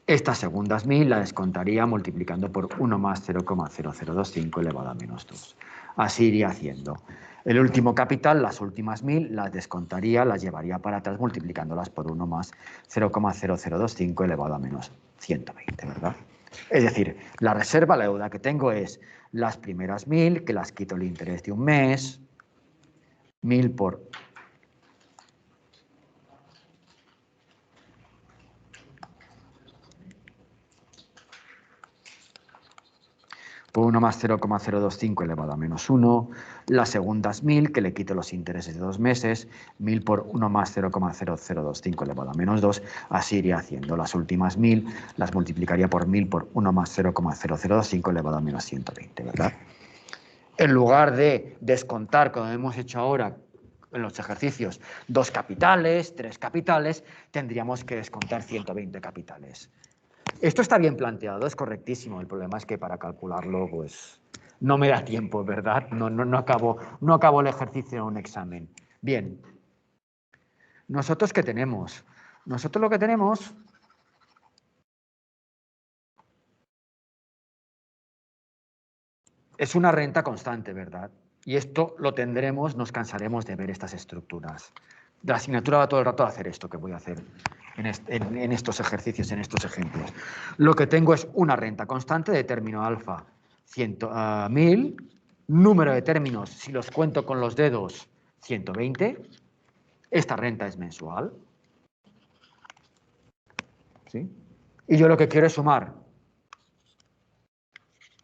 Estas segundas 1.000 las descontaría multiplicando por 1 más 0,0025 elevado a menos 2. Así iría haciendo. El último capital, las últimas 1.000, las descontaría, las llevaría para atrás multiplicándolas por 1 más 0,0025 elevado a menos 120, ¿verdad? Es decir, la reserva, la deuda que tengo es las primeras 1.000, que las quito el interés de un mes, 1.000 por por 1 más 0,025 elevado a menos 1, las segundas 1.000, que le quito los intereses de 2 meses, 1.000 por 1 más 0,0025 elevado a menos 2, así iría haciendo. Las últimas 1.000 las multiplicaría por 1.000 por 1 más 0,0025 elevado a menos 120, ¿verdad? En lugar de descontar, como hemos hecho ahora en los ejercicios, 2 capitales, 3 capitales, tendríamos que descontar 120 capitales. Esto está bien planteado, es correctísimo. El problema es que para calcularlo, pues, no me da tiempo, ¿verdad? No acabo el ejercicio en un examen. Bien. ¿Nosotros qué tenemos? Nosotros lo que tenemos es una renta constante, ¿verdad? Y esto lo tendremos, nos cansaremos de ver estas estructuras. La asignatura va todo el rato a hacer esto que voy a hacer en estos ejercicios, en estos ejemplos. Lo que tengo es una renta constante de término alfa 1.000, número de términos, si los cuento con los dedos, 120. Esta renta es mensual. ¿Sí? Y yo lo que quiero es sumar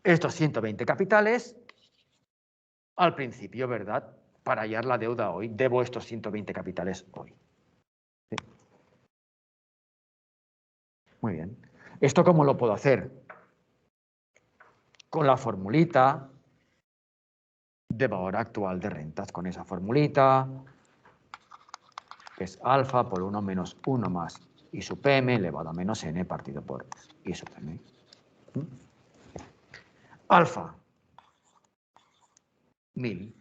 estos 120 capitales al principio, ¿verdad? Para hallar la deuda hoy. Debo estos 120 capitales hoy. ¿Sí? Muy bien. ¿Esto cómo lo puedo hacer? Con la formulita de valor actual de rentas. Con esa formulita, que es alfa por 1 menos 1 más I sub m elevado a menos n partido por I sub m. Alfa, 1.000.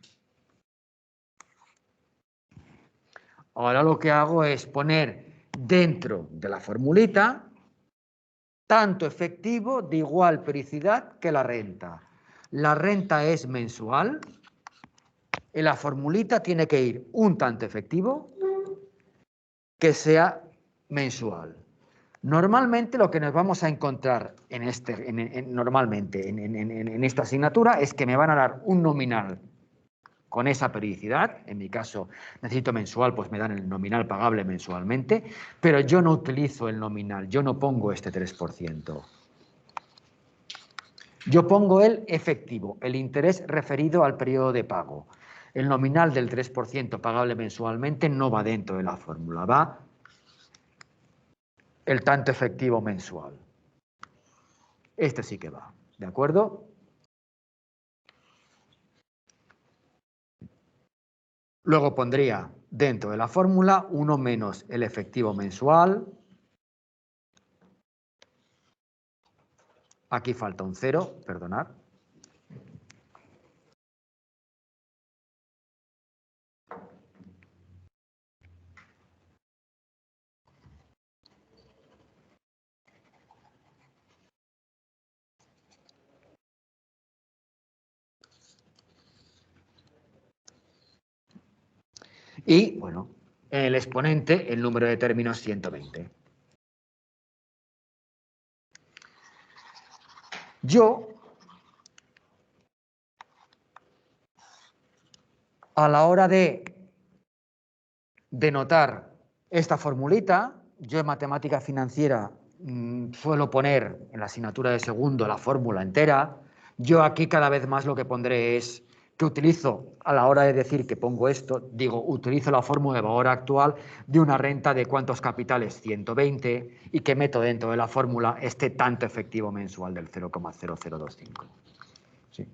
Ahora lo que hago es poner dentro de la formulita tanto efectivo de igual periodicidad que la renta. La renta es mensual. En la formulita tiene que ir un tanto efectivo que sea mensual. Normalmente lo que nos vamos a encontrar en esta asignatura es que me van a dar un nominal con esa periodicidad. En mi caso necesito mensual, pues me dan el nominal pagable mensualmente, pero yo no utilizo el nominal, yo no pongo este 3%. Yo pongo el efectivo, el interés referido al periodo de pago. El nominal del 3% pagable mensualmente no va dentro de la fórmula, va el tanto efectivo mensual. Este sí que va, ¿de acuerdo? Luego pondría dentro de la fórmula 1 menos el efectivo mensual. Aquí falta un 0, perdonad. Y, bueno, en el exponente el número de términos 120. Yo, a la hora de denotar esta formulita, yo en matemática financiera suelo poner en la asignatura de segundo la fórmula entera. Yo aquí cada vez más lo que pondré es que utilizo, a la hora de decir que pongo esto, digo, utilizo la fórmula de valor actual de una renta de cuántos capitales, 120, y que meto dentro de la fórmula este tanto efectivo mensual del 0,0025. ¿Sí?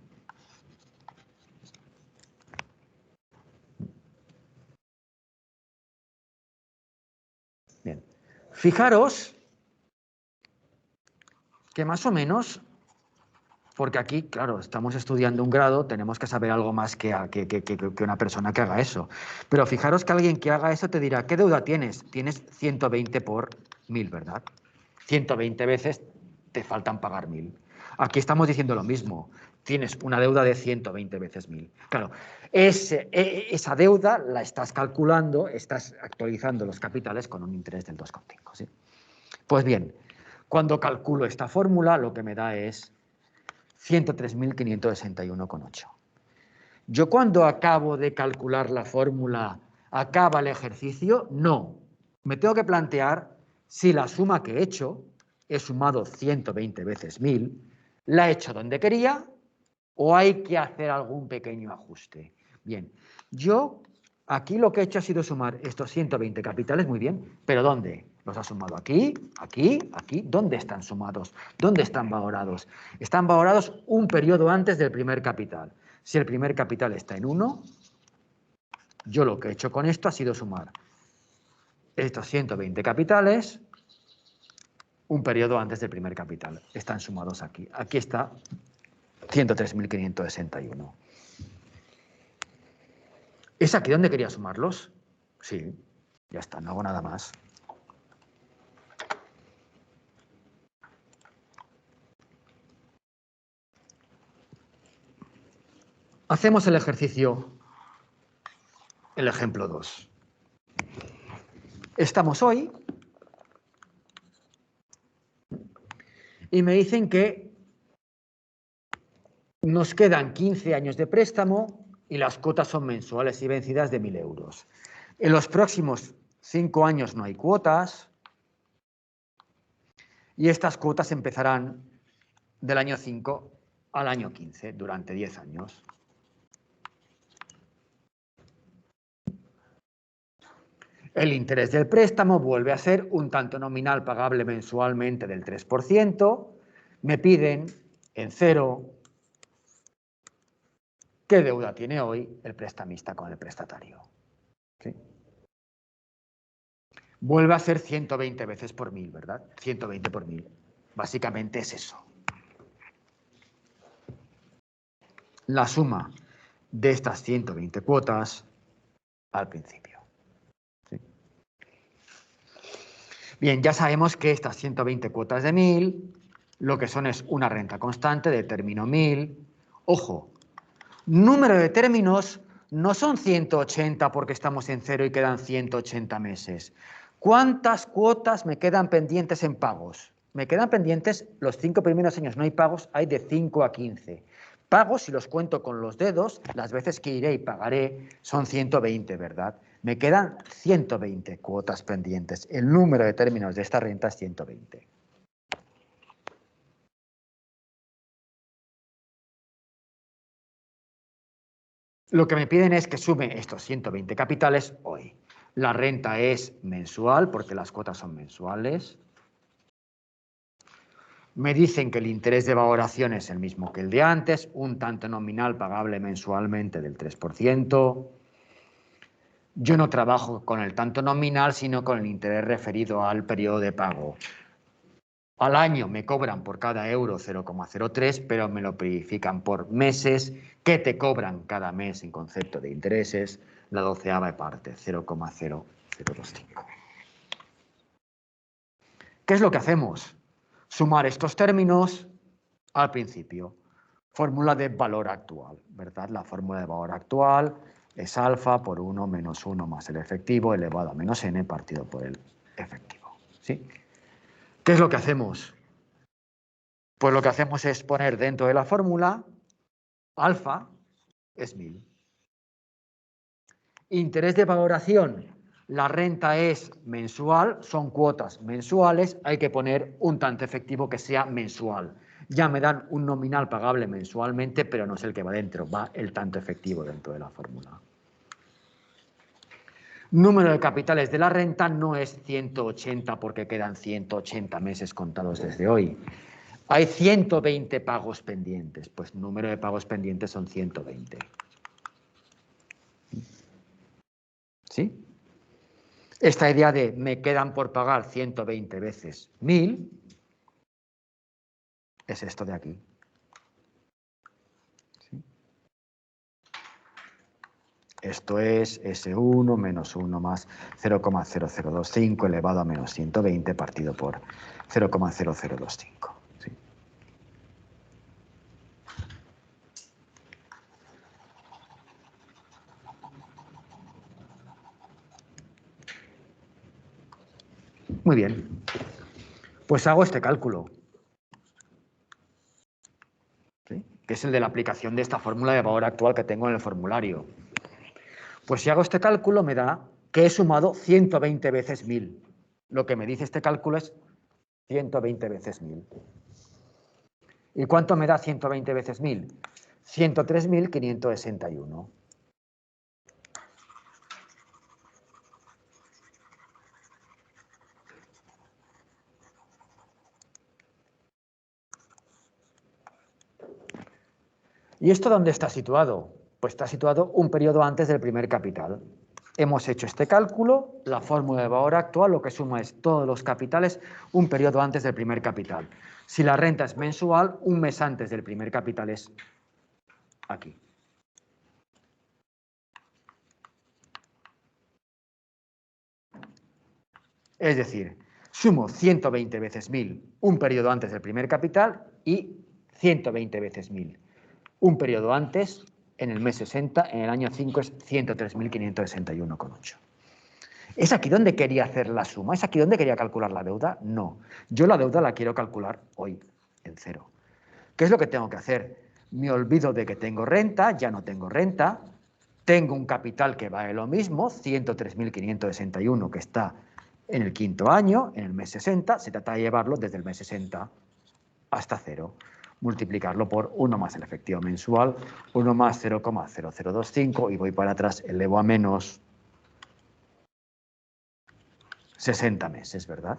Bien. Fijaros que más o menos, porque aquí, claro, estamos estudiando un grado, tenemos que saber algo más que una persona que haga eso. Pero fijaros que alguien que haga eso te dirá, ¿qué deuda tienes? Tienes 120 por 1000, ¿verdad? 120 veces te faltan pagar 1000. Aquí estamos diciendo lo mismo. Tienes una deuda de 120 veces 1000. Claro, esa deuda la estás calculando, estás actualizando los capitales con un interés del 2,5. ¿Sí? Pues bien, cuando calculo esta fórmula, lo que me da es 103.561,8. ¿Yo cuando acabo de calcular la fórmula, acaba el ejercicio? No. Me tengo que plantear si la suma que he hecho, he sumado 120 veces 1000, la he hecho donde quería o hay que hacer algún pequeño ajuste. Bien, yo aquí lo que he hecho ha sido sumar estos 120 capitales, muy bien, pero ¿dónde? Los ha sumado aquí, aquí, aquí. ¿Dónde están sumados? ¿Dónde están valorados? Están valorados un periodo antes del primer capital. Si el primer capital está en 1, yo lo que he hecho con esto ha sido sumar estos 120 capitales un periodo antes del primer capital. Están sumados aquí. Aquí está 103.561. ¿Es aquí donde quería sumarlos? Sí, ya está, no hago nada más. Hacemos el ejercicio, el ejemplo 2. Estamos hoy y me dicen que nos quedan 15 años de préstamo y las cuotas son mensuales y vencidas de 1000 euros. En los próximos 5 años no hay cuotas y estas cuotas empezarán del año 5 al año 15, durante 10 años. El interés del préstamo vuelve a ser un tanto nominal pagable mensualmente del 3%. Me piden en 0 qué deuda tiene hoy el prestamista con el prestatario. ¿Sí? Vuelve a ser 120 veces por 1000, ¿verdad? 120 por 1000. Básicamente es eso. La suma de estas 120 cuotas al principio. ¿Sí? Bien, ya sabemos que estas 120 cuotas de 1000, lo que son es una renta constante de término 1000. Ojo, número de términos no son 180 porque estamos en 0 y quedan 180 meses. ¿Cuántas cuotas me quedan pendientes en pagos? Me quedan pendientes los 5 primeros años, no hay pagos, hay de 5 a 15. Pagos, si los cuento con los dedos, las veces que iré y pagaré son 120, ¿verdad? Me quedan 120 cuotas pendientes. El número de términos de esta renta es 120. Lo que me piden es que sume estos 120 capitales hoy. La renta es mensual porque las cuotas son mensuales. Me dicen que el interés de valoración es el mismo que el de antes, un tanto nominal pagable mensualmente del 3%. Yo no trabajo con el tanto nominal, sino con el interés referido al periodo de pago. Al año me cobran por cada euro 0,03, pero me lo verifican por meses, que te cobran cada mes en concepto de intereses, la 12ª parte, 0,0025. ¿Qué es lo que hacemos? Sumar estos términos al principio. Fórmula de valor actual, ¿verdad? La fórmula de valor actual es alfa por 1 menos 1 más el efectivo elevado a menos n partido por el efectivo. ¿Sí? ¿Qué es lo que hacemos? Pues lo que hacemos es poner dentro de la fórmula alfa es 1000. Interés de valoración, la renta es mensual, son cuotas mensuales, hay que poner un tanto efectivo que sea mensual. Ya me dan un nominal pagable mensualmente, pero no es el que va dentro, va el tanto efectivo dentro de la fórmula. Número de capitales de la renta no es 180 porque quedan 180 meses contados desde hoy. Hay 120 pagos pendientes, pues número de pagos pendientes son 120. ¿Sí? Esta idea de me quedan por pagar 120 veces 1000 es esto de aquí. ¿Sí? Esto es S1 menos 1 más 0,0025 elevado a menos 120 partido por 0,0025. ¿Sí? Muy bien. Pues hago este cálculo. ¿Sí? Que es el de la aplicación de esta fórmula de valor actual que tengo en el formulario. Pues si hago este cálculo me da que he sumado 120 veces 1000. Lo que me dice este cálculo es 120 veces 1000. ¿Y cuánto me da 120 veces 1000? 103.561. ¿Y esto dónde está situado? Pues está situado un periodo antes del primer capital. Hemos hecho este cálculo, la fórmula de valor actual lo que suma es todos los capitales un periodo antes del primer capital. Si la renta es mensual, un mes antes del primer capital es aquí. Es decir, sumo 120 veces 1000 un periodo antes del primer capital y 120 veces 1000 un periodo antes, en el mes 60, en el año 5 es 103.561,8. ¿Es aquí donde quería hacer la suma? ¿Es aquí donde quería calcular la deuda? No. Yo la deuda la quiero calcular hoy, en cero. ¿Qué es lo que tengo que hacer? Me olvido de que tengo renta, ya no tengo renta, tengo un capital que vale lo mismo, 103.561, que está en el quinto año, en el mes 60, se trata de llevarlo desde el mes 60 hasta 0. Multiplicarlo por 1 más el efectivo mensual, 1 más 0,0025 y voy para atrás, elevo a menos 60 meses, ¿verdad?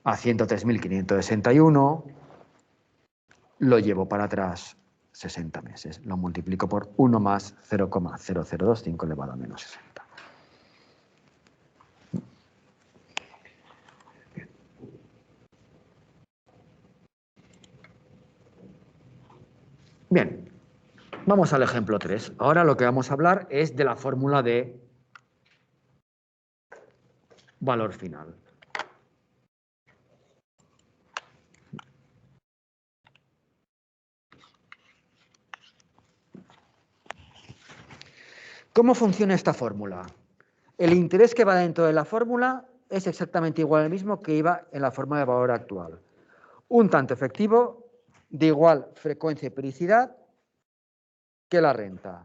A 103.561 lo llevo para atrás 60 meses. Lo multiplico por 1 más 0,0025 elevado a menos 60. Bien, vamos al ejemplo 3. Ahora lo que vamos a hablar es de la fórmula de valor final. ¿Cómo funciona esta fórmula? El interés que va dentro de la fórmula es exactamente igual al mismo que iba en la fórmula de valor actual. Un tanto efectivo de igual frecuencia y periodicidad que la renta.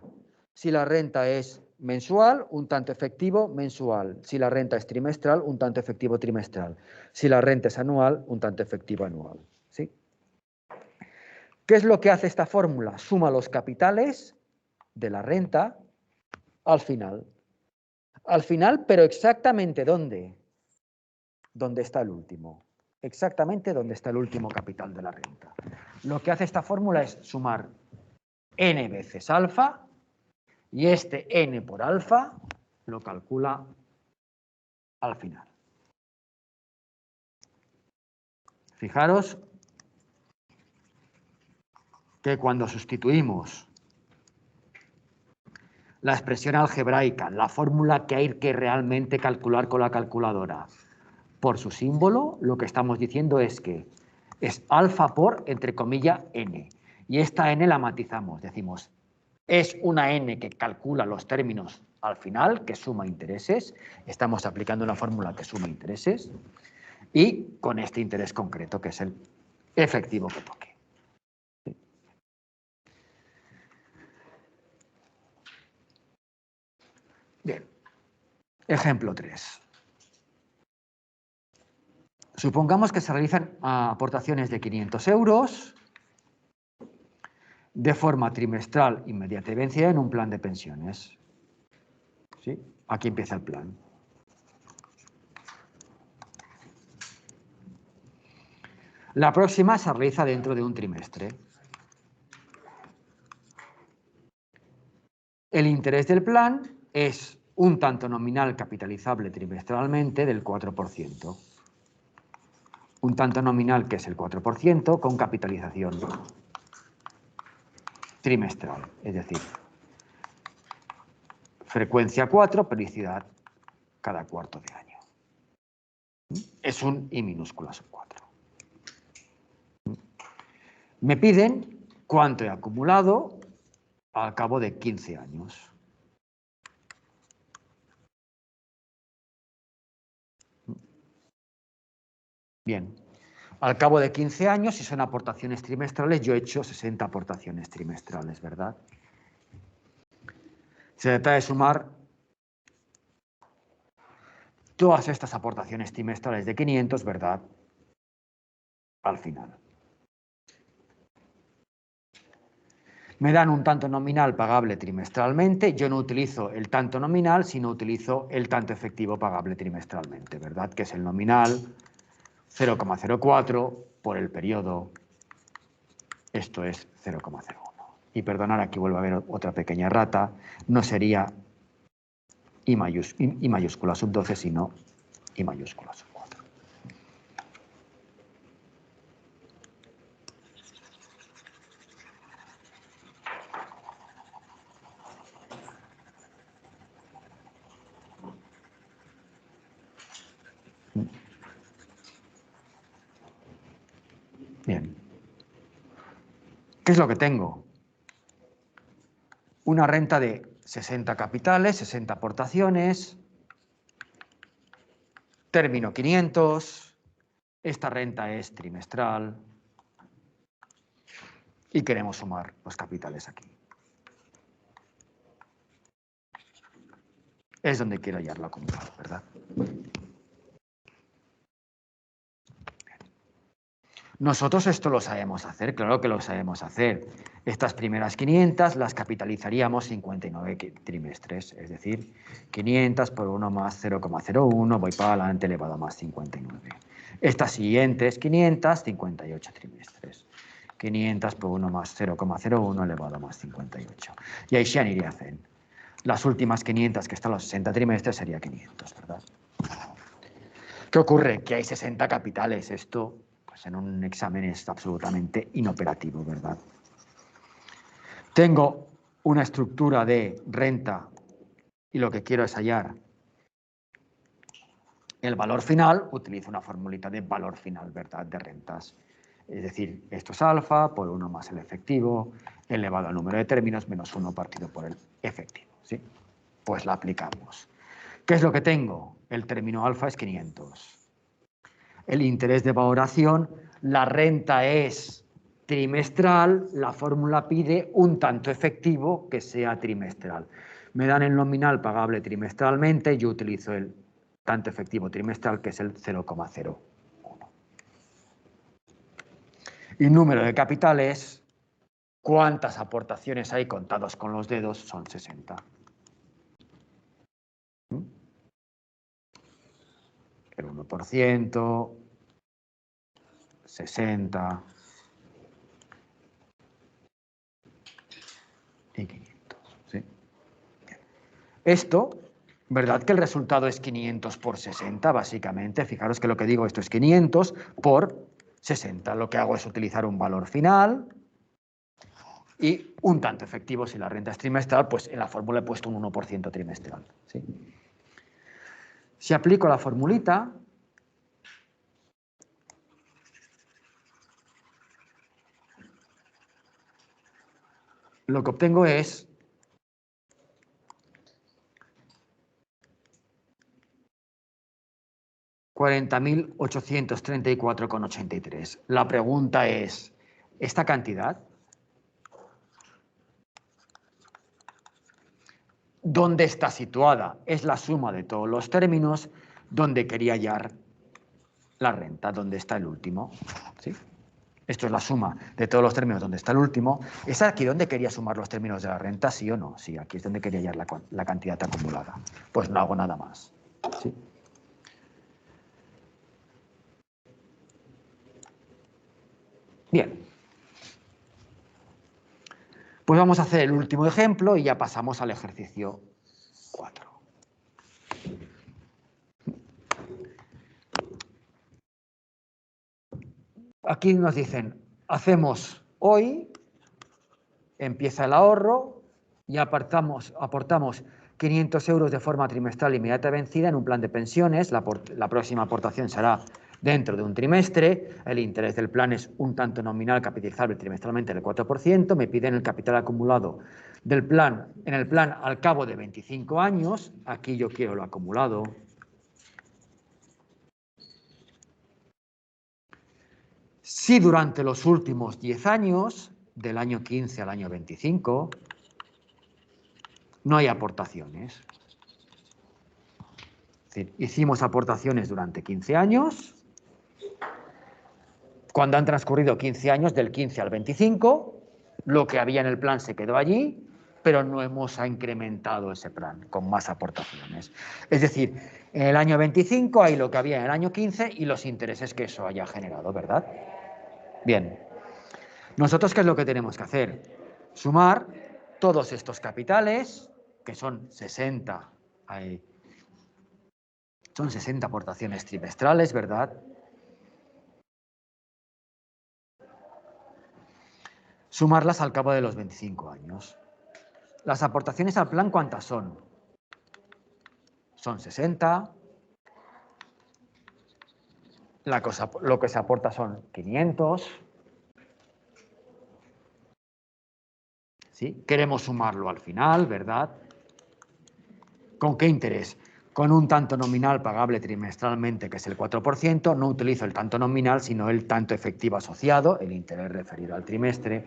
Si la renta es mensual, un tanto efectivo mensual. Si la renta es trimestral, un tanto efectivo trimestral. Si la renta es anual, un tanto efectivo anual. ¿Sí? ¿Qué es lo que hace esta fórmula? Suma los capitales de la renta al final. Al final, pero exactamente ¿dónde? ¿Dónde está el último? Exactamente donde está el último capital de la renta. Lo que hace esta fórmula es sumar n veces alfa y este n por alfa lo calcula al final. Fijaros que cuando sustituimos la expresión algebraica, la fórmula que hay que realmente calcular con la calculadora, por su símbolo, lo que estamos diciendo es que es alfa por, entre comillas, n. Y esta n la matizamos, decimos, es una n que calcula los términos al final, que suma intereses, estamos aplicando una fórmula que suma intereses, y con este interés concreto, que es el efectivo que toque. Bien, ejemplo 3. Supongamos que se realizan aportaciones de 500 euros de forma trimestral inmediata y vencida en un plan de pensiones. ¿Sí? Aquí empieza el plan. La próxima se realiza dentro de un trimestre. El interés del plan es un tanto nominal capitalizable trimestralmente del 4%. Un tanto nominal que es el 4% con capitalización trimestral, es decir, frecuencia 4, periodicidad cada cuarto de año. Es un I minúscula sub 4. Me piden cuánto he acumulado al cabo de 15 años. Bien, al cabo de 15 años, si son aportaciones trimestrales, yo he hecho 60 aportaciones trimestrales, ¿verdad? Se trata de sumar todas estas aportaciones trimestrales de 500, ¿verdad? Al final. Me dan un tanto nominal pagable trimestralmente. Yo no utilizo el tanto nominal, sino utilizo el tanto efectivo pagable trimestralmente, ¿verdad? Que es el nominal 0,04 por el periodo. Esto es 0,01. Y perdonad, aquí vuelvo a ver otra pequeña errata. No sería I mayúscula sub 12, sino I mayúscula sub 4. Bien. ¿Qué es lo que tengo? Una renta de 60 capitales, 60 aportaciones, término 500, esta renta es trimestral y queremos sumar los capitales aquí. Es donde quiero hallar la acumulado, ¿verdad? Nosotros esto lo sabemos hacer, claro que lo sabemos hacer. Estas primeras 500 las capitalizaríamos 59 trimestres, es decir, 500 por 1 más 0,01, voy para adelante elevado a más 59. Estas siguientes 500, 58 trimestres. 500 por 1 más 0,01 elevado a más 58. Y ahí se aniría a hacer. Las últimas 500 que están los 60 trimestres sería 500, ¿verdad? ¿Qué ocurre? Que hay 60 capitales. Esto pues en un examen es absolutamente inoperativo, ¿verdad? Tengo una estructura de renta y lo que quiero es hallar el valor final, utilizo una formulita de valor final, ¿verdad? De rentas. Es decir, esto es alfa por 1 más el efectivo elevado al número de términos menos 1 partido por el efectivo, ¿sí? Pues la aplicamos. ¿Qué es lo que tengo? El término alfa es 500. El interés de valoración, la renta es trimestral, la fórmula pide un tanto efectivo que sea trimestral. Me dan el nominal pagable trimestralmente, yo utilizo el tanto efectivo trimestral, que es el 0,01. Y número de capitales, ¿cuántas aportaciones hay contados con los dedos? Son 60. El 1%, 60 y 500. ¿Sí? Esto, ¿verdad que el resultado es 500 por 60, básicamente? Fijaros que lo que digo, esto es 500 por 60. Lo que hago es utilizar un valor final y un tanto efectivo. Si la renta es trimestral, pues en la fórmula he puesto un 1% trimestral. ¿Sí? Si aplico la formulita, lo que obtengo es 40.834,83. La pregunta es, ¿esta cantidad dónde está situada? Es la suma de todos los términos donde quería hallar la renta, donde está el último. ¿Sí? Esto es la suma de todos los términos donde está el último. ¿Es aquí donde quería sumar los términos de la renta, sí o no? Sí, aquí es donde quería hallar la cantidad acumulada. Pues no hago nada más. ¿Sí? Bien. Pues vamos a hacer el último ejemplo y ya pasamos al ejercicio 4. Aquí nos dicen, hacemos hoy, empieza el ahorro y aportamos 500 euros de forma trimestral inmediata vencida en un plan de pensiones. La próxima aportación será dentro de un trimestre. El interés del plan es un tanto nominal capitalizable trimestralmente del 4%. Me piden el capital acumulado del plan en el plan al cabo de 25 años. Aquí yo quiero lo acumulado. Si durante los últimos 10 años, del año 15 al año 25, no hay aportaciones. Es decir, hicimos aportaciones durante 15 años. Cuando han transcurrido 15 años, del 15 al 25, lo que había en el plan se quedó allí, pero no hemos incrementado ese plan con más aportaciones. Es decir, en el año 25 hay lo que había en el año 15 y los intereses que eso haya generado, ¿verdad? Bien. ¿Nosotros qué es lo que tenemos que hacer? Sumar todos estos capitales, que son 60 aportaciones trimestrales, ¿verdad? Sumarlas al cabo de los 25 años. Las aportaciones al plan, ¿cuántas son? Son 60. Lo que se aporta son 500. ¿Sí? Queremos sumarlo al final, ¿verdad? ¿Con qué interés? Con un tanto nominal pagable trimestralmente, que es el 4%, no utilizo el tanto nominal, sino el tanto efectivo asociado, el interés referido al trimestre,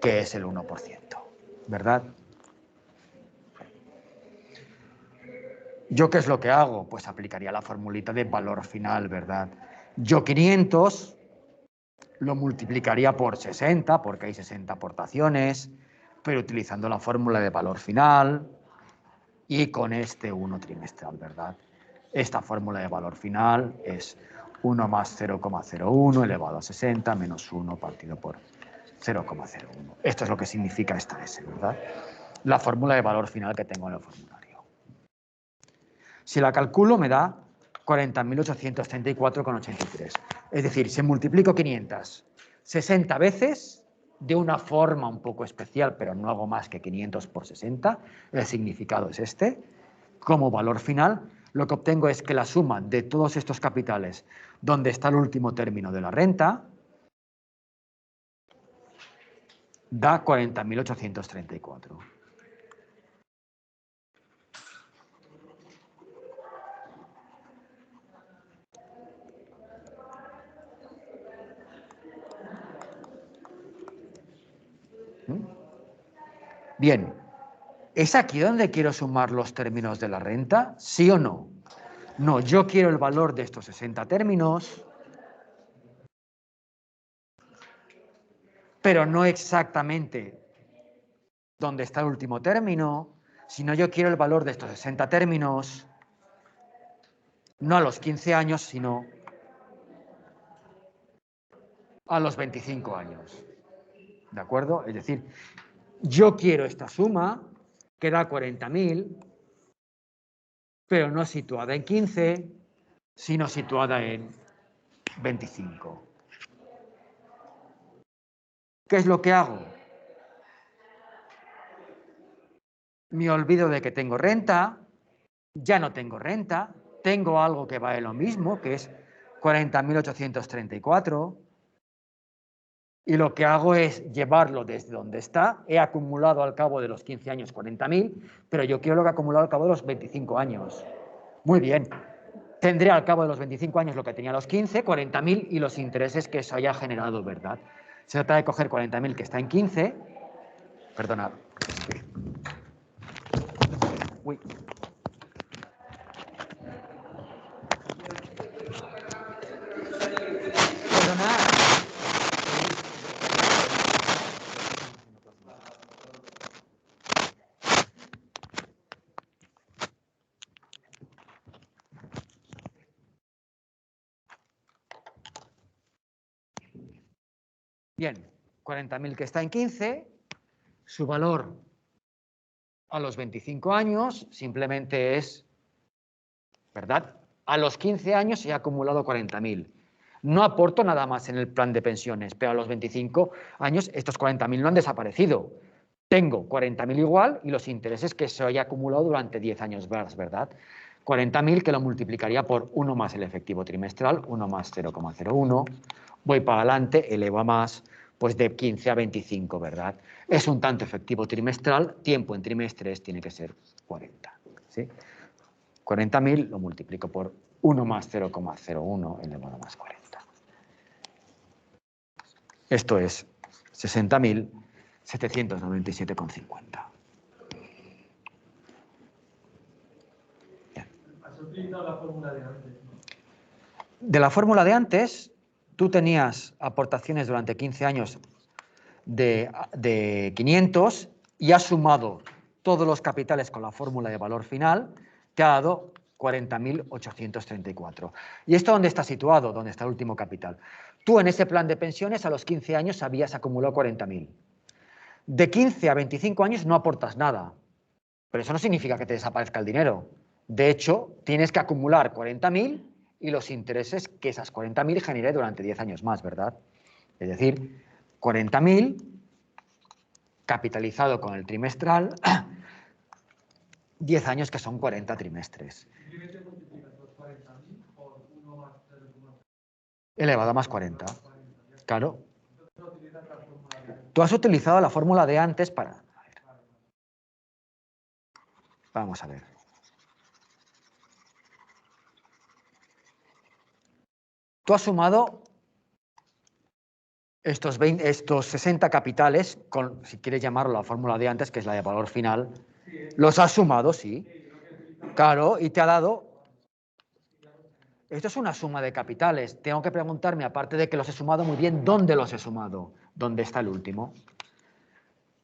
que es el 1%, ¿verdad? ¿Yo qué es lo que hago? Pues aplicaría la formulita de valor final, ¿verdad? Yo 500 lo multiplicaría por 60, porque hay 60 aportaciones, pero utilizando la fórmula de valor final y con este 1 trimestral, ¿verdad? Esta fórmula de valor final es 1 más 0,01 elevado a 60 menos 1 partido por 0,01. Esto es lo que significa esta S, ¿verdad? La fórmula de valor final que tengo en el formulario. Si la calculo me da 40.834,83. Es decir, si multiplico 560 veces, de una forma un poco especial, pero no hago más que 500 por 60, el significado es este, como valor final, lo que obtengo es que la suma de todos estos capitales, donde está el último término de la renta, da 40.834. ¿Mm? Bien, ¿es aquí donde quiero sumar los términos de la renta? ¿Sí o no? No, yo quiero el valor de estos 60 términos, pero no exactamente donde está el último término, sino yo quiero el valor de estos 60 términos, no a los 15 años, sino a los 25 años. ¿De acuerdo? Es decir, yo quiero esta suma, que da 40.000, pero no situada en 15, sino situada en 25. ¿Qué es lo que hago? Me olvido de que tengo renta, ya no tengo renta, tengo algo que vale lo mismo, que es 40.834, y lo que hago es llevarlo desde donde está. He acumulado al cabo de los 15 años 40.000, pero yo quiero lo que he acumulado al cabo de los 25 años. Muy bien. Tendré al cabo de los 25 años lo que tenía a los 15, 40.000 y los intereses que eso haya generado, ¿verdad? Se trata de coger 40.000 que está en 15. Perdonad. Uy. Perdonad. Bien, 40.000 que está en 15, su valor a los 25 años simplemente es, ¿verdad? A los 15 años he acumulado 40.000. No aporto nada más en el plan de pensiones, pero a los 25 años estos 40.000 no han desaparecido. Tengo 40.000 igual y los intereses que se haya acumulado durante 10 años más, ¿verdad? 40.000 que lo multiplicaría por 1 más el efectivo trimestral, 1 más 0,01. Voy para adelante, elevo a más, pues de 15 a 25, ¿verdad? Es un tanto efectivo trimestral, tiempo en trimestres tiene que ser 40, ¿sí? 40.000 lo multiplico por 1 más 0,01 elevado a más 40. Esto es 60.797,50. Has utilizado la fórmula de antes, ¿no? De la fórmula de antes, tú tenías aportaciones durante 15 años de 500 y has sumado todos los capitales con la fórmula de valor final, te ha dado 40.834. ¿Y esto dónde está situado? ¿Dónde está el último capital? Tú en ese plan de pensiones a los 15 años habías acumulado 40.000. De 15 a 25 años no aportas nada, pero eso no significa que te desaparezca el dinero. De hecho, tienes que acumular 40.000 y los intereses que esas 40.000 genere durante 10 años más, ¿verdad? Es decir, 40.000 capitalizado con el trimestral, 10 años que son 40 trimestres. Simplemente multiplicas los 40.000 por 1 más 0,40. Elevado a más 40. Claro. Entonces utilizas la fórmula de antes. Tú has utilizado la fórmula de antes para... Vamos a ver. Tú has sumado estos 60 capitales, con, si quieres llamarlo la fórmula de antes, que es la de valor final, los has sumado, sí. Claro, y te ha dado... Esto es una suma de capitales. Tengo que preguntarme, aparte de que los he sumado muy bien, ¿dónde los he sumado? ¿Dónde está el último?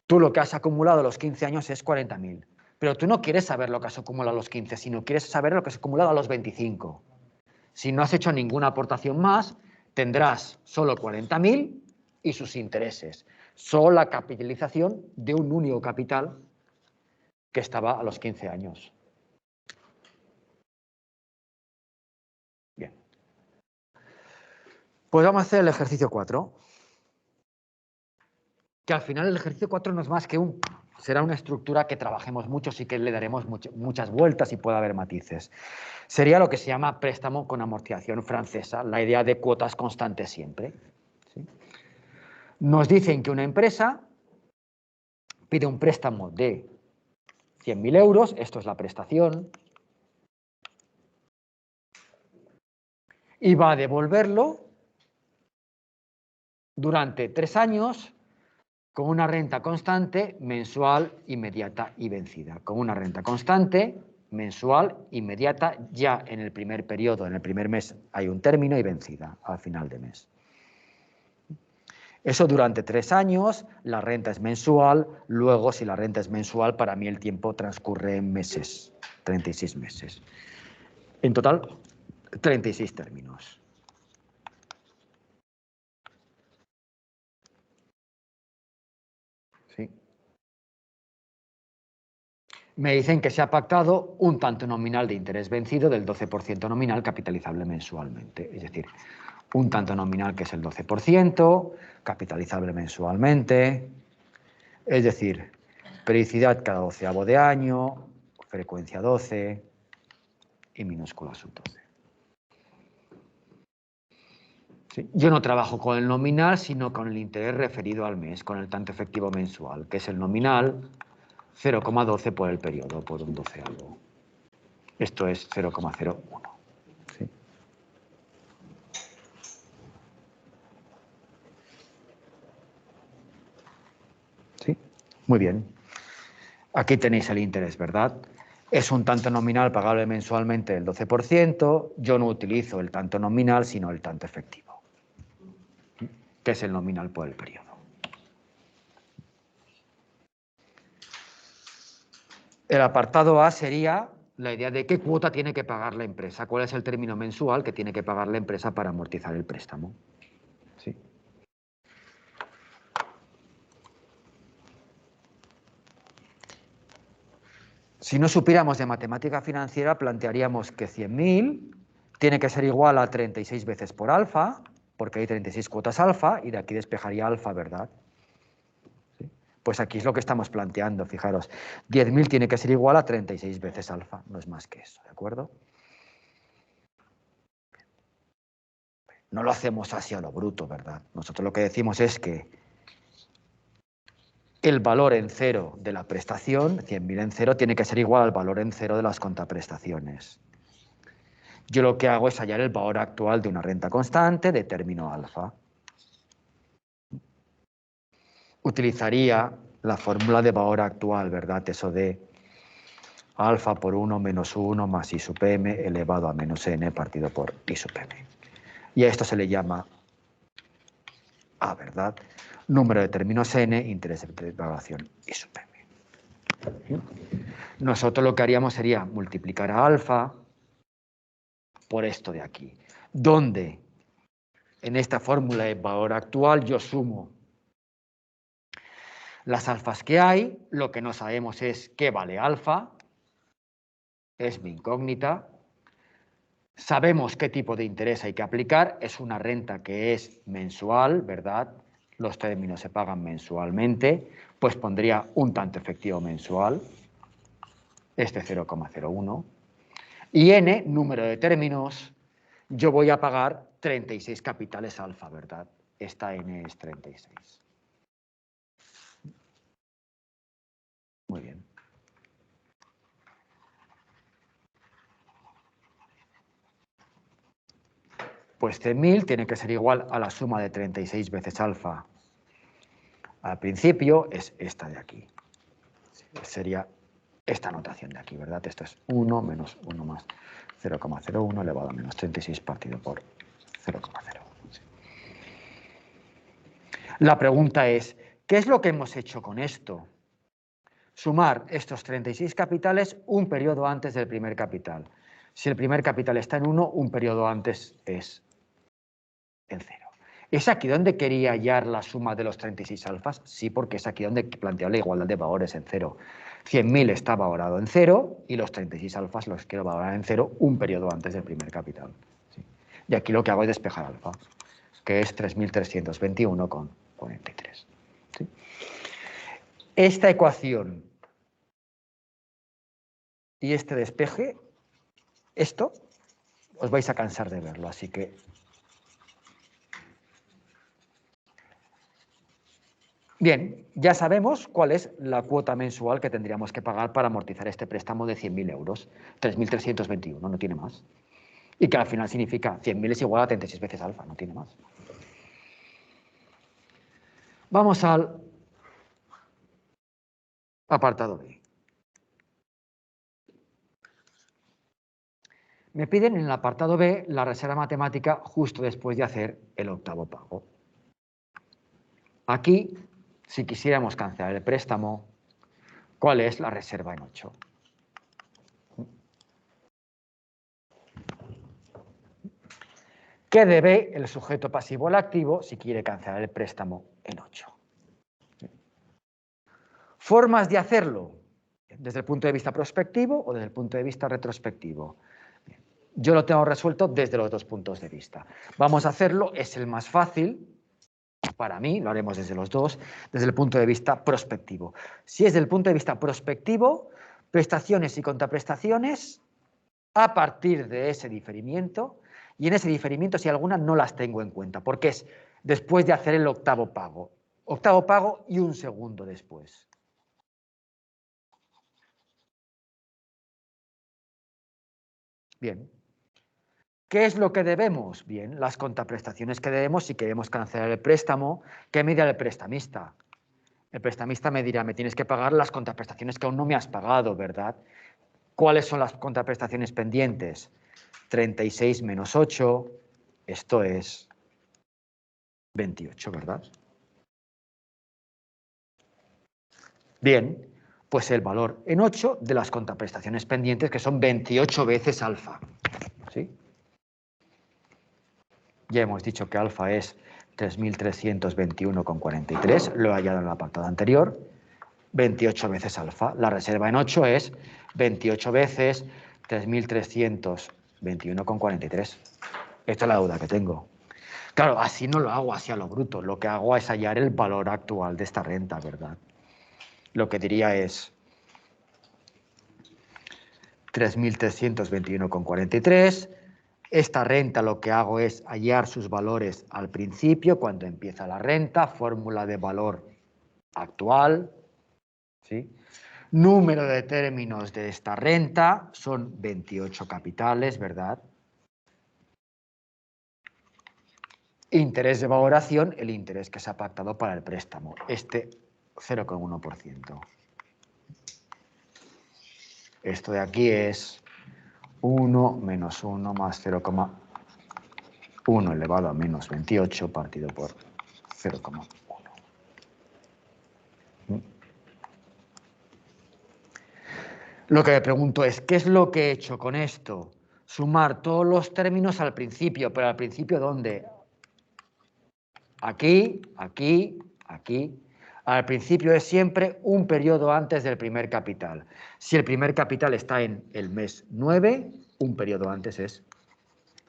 Tú lo que has acumulado a los 15 años es 40.000. Pero tú no quieres saber lo que has acumulado a los 15, sino quieres saber lo que has acumulado a los 25. Si no has hecho ninguna aportación más, tendrás solo 40.000 y sus intereses. Solo la capitalización de un único capital que estaba a los 15 años. Bien. Pues vamos a hacer el ejercicio 4. Que al final el ejercicio 4 no es más que será una estructura que trabajemos mucho, sí que le daremos muchas vueltas y puede haber matices. Sería lo que se llama préstamo con amortización francesa, la idea de cuotas constantes siempre. ¿Sí? Nos dicen que una empresa pide un préstamo de 100.000 euros, esto es la prestación, y va a devolverlo durante 3 años con una renta constante, mensual, inmediata y vencida. Con una renta constante, mensual, inmediata, ya en el primer periodo, en el primer mes, hay un término y vencida al final de mes. Eso durante 3 años, la renta es mensual, luego si la renta es mensual, para mí el tiempo transcurre en meses, 36 meses. En total, 36 términos. ¿Sí? Me dicen que se ha pactado un tanto nominal de interés vencido del 12% nominal capitalizable mensualmente. Es decir, un tanto nominal que es el 12%, capitalizable mensualmente, es decir, periodicidad cada 12avo de año, frecuencia 12 y minúscula sub 12. ¿Sí? Yo no trabajo con el nominal, sino con el interés referido al mes, con el tanto efectivo mensual, que es el nominal 0,12 por el periodo, por un 12avo. Esto es 0,01. ¿Sí? ¿Sí? Muy bien. Aquí tenéis el interés, ¿verdad? Es un tanto nominal pagable mensualmente del 12%. Yo no utilizo el tanto nominal, sino el tanto efectivo, que es el nominal por el periodo. El apartado A sería la idea de qué cuota tiene que pagar la empresa, cuál es el término mensual que tiene que pagar la empresa para amortizar el préstamo. ¿Sí? Si no supiéramos de matemática financiera, plantearíamos que 100.000 tiene que ser igual a 36 veces por alfa, porque hay 36 cuotas alfa, y de aquí despejaría alfa, ¿verdad? ¿Sí? Pues aquí es lo que estamos planteando, fijaros. 10.000 tiene que ser igual a 36 veces alfa, no es más que eso, ¿de acuerdo? No lo hacemos así a lo bruto, ¿verdad? Nosotros lo que decimos es que el valor en cero de la prestación, 100.000 en cero, tiene que ser igual al valor en cero de las contraprestaciones. Yo lo que hago es hallar el valor actual de una renta constante de término alfa. Utilizaría la fórmula de valor actual, ¿verdad? Eso de alfa por 1 menos 1 más i sub m elevado a menos n partido por i sub m. Y a esto se le llama A, ¿verdad? Número de términos n, interés de propagación i sub m. Nosotros lo que haríamos sería multiplicar a alfa por esto de aquí, donde en esta fórmula de valor actual yo sumo las alfas que hay, lo que no sabemos es qué vale alfa, es mi incógnita. Sabemos qué tipo de interés hay que aplicar, es una renta que es mensual, ¿verdad? Los términos se pagan mensualmente, pues pondría un tanto efectivo mensual, este 0,01. Y n, número de términos, yo voy a pagar 36 capitales alfa, ¿verdad? Esta n es 36. Muy bien. Pues 100.000 tiene que ser igual a la suma de 36 veces alfa al principio, es esta de aquí. Sería esta notación de aquí, ¿verdad? Esto es 1 menos 1 más 0,01 elevado a menos 36 partido por 0,01. La pregunta es, ¿qué es lo que hemos hecho con esto? Sumar estos 36 capitales un periodo antes del primer capital. Si el primer capital está en 1, un periodo antes es en 0. ¿Es aquí donde quería hallar la suma de los 36 alfas? Sí, porque es aquí donde planteo la igualdad de valores en 0. 100.000 está valorado en 0 y los 36 alfas los quiero valorar en 0 un periodo antes del primer capital. ¿Sí? Y aquí lo que hago es despejar alfa, que es 3.321,43. ¿Sí? Esta ecuación y este despeje, esto os vais a cansar de verlo, así que bien, ya sabemos cuál es la cuota mensual que tendríamos que pagar para amortizar este préstamo de 100.000 euros. 3.321, no tiene más. Y que al final significa 100.000 es igual a 36 veces alfa, no tiene más. Vamos al Apartado B. Me piden en el apartado B la reserva matemática justo después de hacer el octavo pago. Aquí, si quisiéramos cancelar el préstamo, ¿cuál es la reserva en 8? ¿Qué debe el sujeto pasivo al activo si quiere cancelar el préstamo en 8? Formas de hacerlo, desde el punto de vista prospectivo o desde el punto de vista retrospectivo. Yo lo tengo resuelto desde los dos puntos de vista. Vamos a hacerlo, es el más fácil, para mí, lo haremos desde los dos, desde el punto de vista prospectivo. Si es desde el punto de vista prospectivo, prestaciones y contraprestaciones, a partir de ese diferimiento, y en ese diferimiento, si alguna, no las tengo en cuenta, porque es después de hacer el octavo pago. Octavo pago y un segundo después. Bien. ¿Qué es lo que debemos? Bien, las contraprestaciones que debemos si queremos cancelar el préstamo. ¿Qué me dirá el prestamista? El prestamista me dirá, me tienes que pagar las contraprestaciones que aún no me has pagado, ¿verdad? ¿Cuáles son las contraprestaciones pendientes? 36 menos 8, esto es 28, ¿verdad? Bien, pues el valor en 8 de las contraprestaciones pendientes, que son 28 veces alfa. ¿Sí? Ya hemos dicho que alfa es 3.321,43, lo he hallado en el apartado anterior. 28 veces alfa. La reserva en 8 es 28 veces 3.321,43. Esta es la deuda que tengo. Claro, así no lo hago, así a lo bruto. Lo que hago es hallar el valor actual de esta renta, ¿verdad? Lo que diría es 3.321,43. Esta renta lo que hago es hallar sus valores al principio, cuando empieza la renta, fórmula de valor actual, ¿sí? Número de términos de esta renta, son 28 capitales, ¿verdad? Interés de valoración, el interés que se ha pactado para el préstamo, este 0,1%. Esto de aquí es 1 menos 1 más 0,1 elevado a menos 28 partido por 0,1. Lo que me pregunto es, ¿qué es lo que he hecho con esto? Sumar todos los términos al principio, pero ¿al principio dónde? Aquí, aquí, aquí. Al principio es siempre un periodo antes del primer capital. Si el primer capital está en el mes 9, un periodo antes es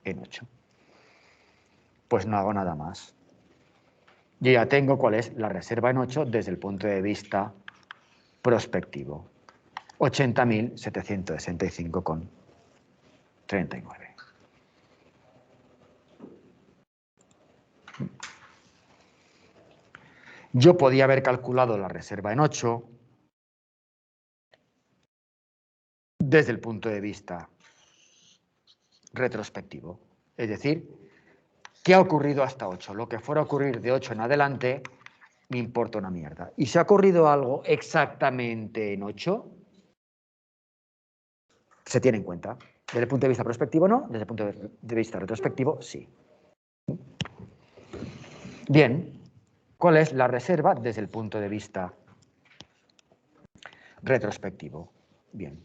en 8. Pues no hago nada más. Yo ya tengo cuál es la reserva en 8 desde el punto de vista prospectivo. 80.765,39. Yo podía haber calculado la reserva en 8 desde el punto de vista retrospectivo. Es decir, ¿qué ha ocurrido hasta 8? Lo que fuera a ocurrir de 8 en adelante me importa una mierda. ¿Y si ha ocurrido algo exactamente en 8? Se tiene en cuenta. Desde el punto de vista prospectivo no, desde el punto de vista retrospectivo sí. Bien, ¿cuál es la reserva desde el punto de vista retrospectivo? Bien,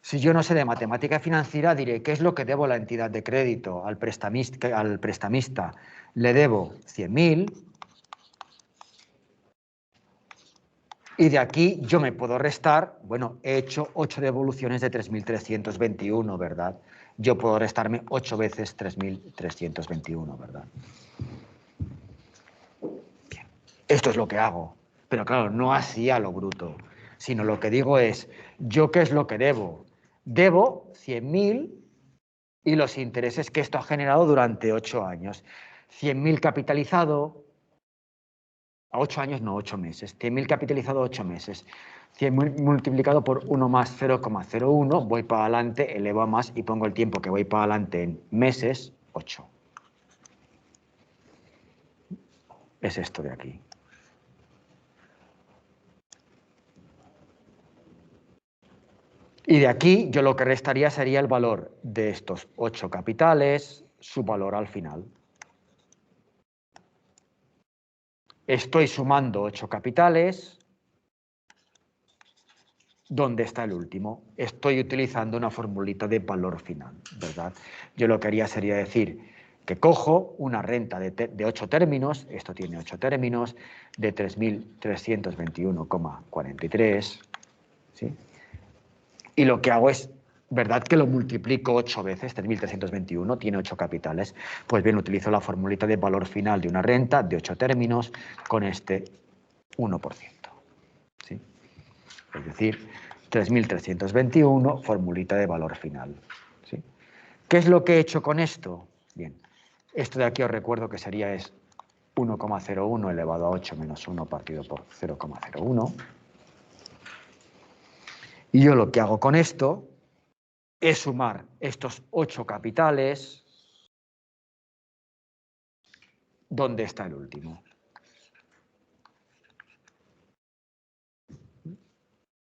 si yo no sé de matemática financiera, diré, ¿qué es lo que debo a la entidad de crédito? Al prestamista le debo 100.000 y de aquí yo me puedo restar, bueno, he hecho 8 devoluciones de 3.321, ¿verdad? Yo puedo restarme 8 veces 3.321, ¿verdad? Bien, esto es lo que hago, pero claro, no así a lo bruto, sino lo que digo es, ¿yo qué es lo que debo? Debo 100.000 y los intereses que esto ha generado durante 8 años. 100.000 capitalizado, a 8 años no, 8 meses. 100.000 capitalizado 8 meses. 100.000 multiplicado por 1 más 0,01, voy para adelante, elevo a más y pongo el tiempo que voy para adelante en meses, 8. Es esto de aquí. Y de aquí yo lo que restaría sería el valor de estos 8 capitales, su valor al final. Estoy sumando 8 capitales. ¿Dónde está el último? Estoy utilizando una formulita de valor final, ¿verdad? Yo lo que haría sería decir que cojo una renta de 8 términos, esto tiene 8 términos, de 3.321,43, ¿sí? Y lo que hago es, ¿verdad que lo multiplico 8 veces? 3.321 tiene 8 capitales. Pues bien, utilizo la formulita de valor final de una renta de 8 términos con este 1%. ¿Sí? Es decir, 3.321, formulita de valor final. ¿Sí? ¿Qué es lo que he hecho con esto? Bien, esto de aquí os recuerdo que sería 1,01 elevado a 8 menos 1 partido por 0,01. Y yo lo que hago con esto es sumar estos 8 capitales. ¿Dónde está el último?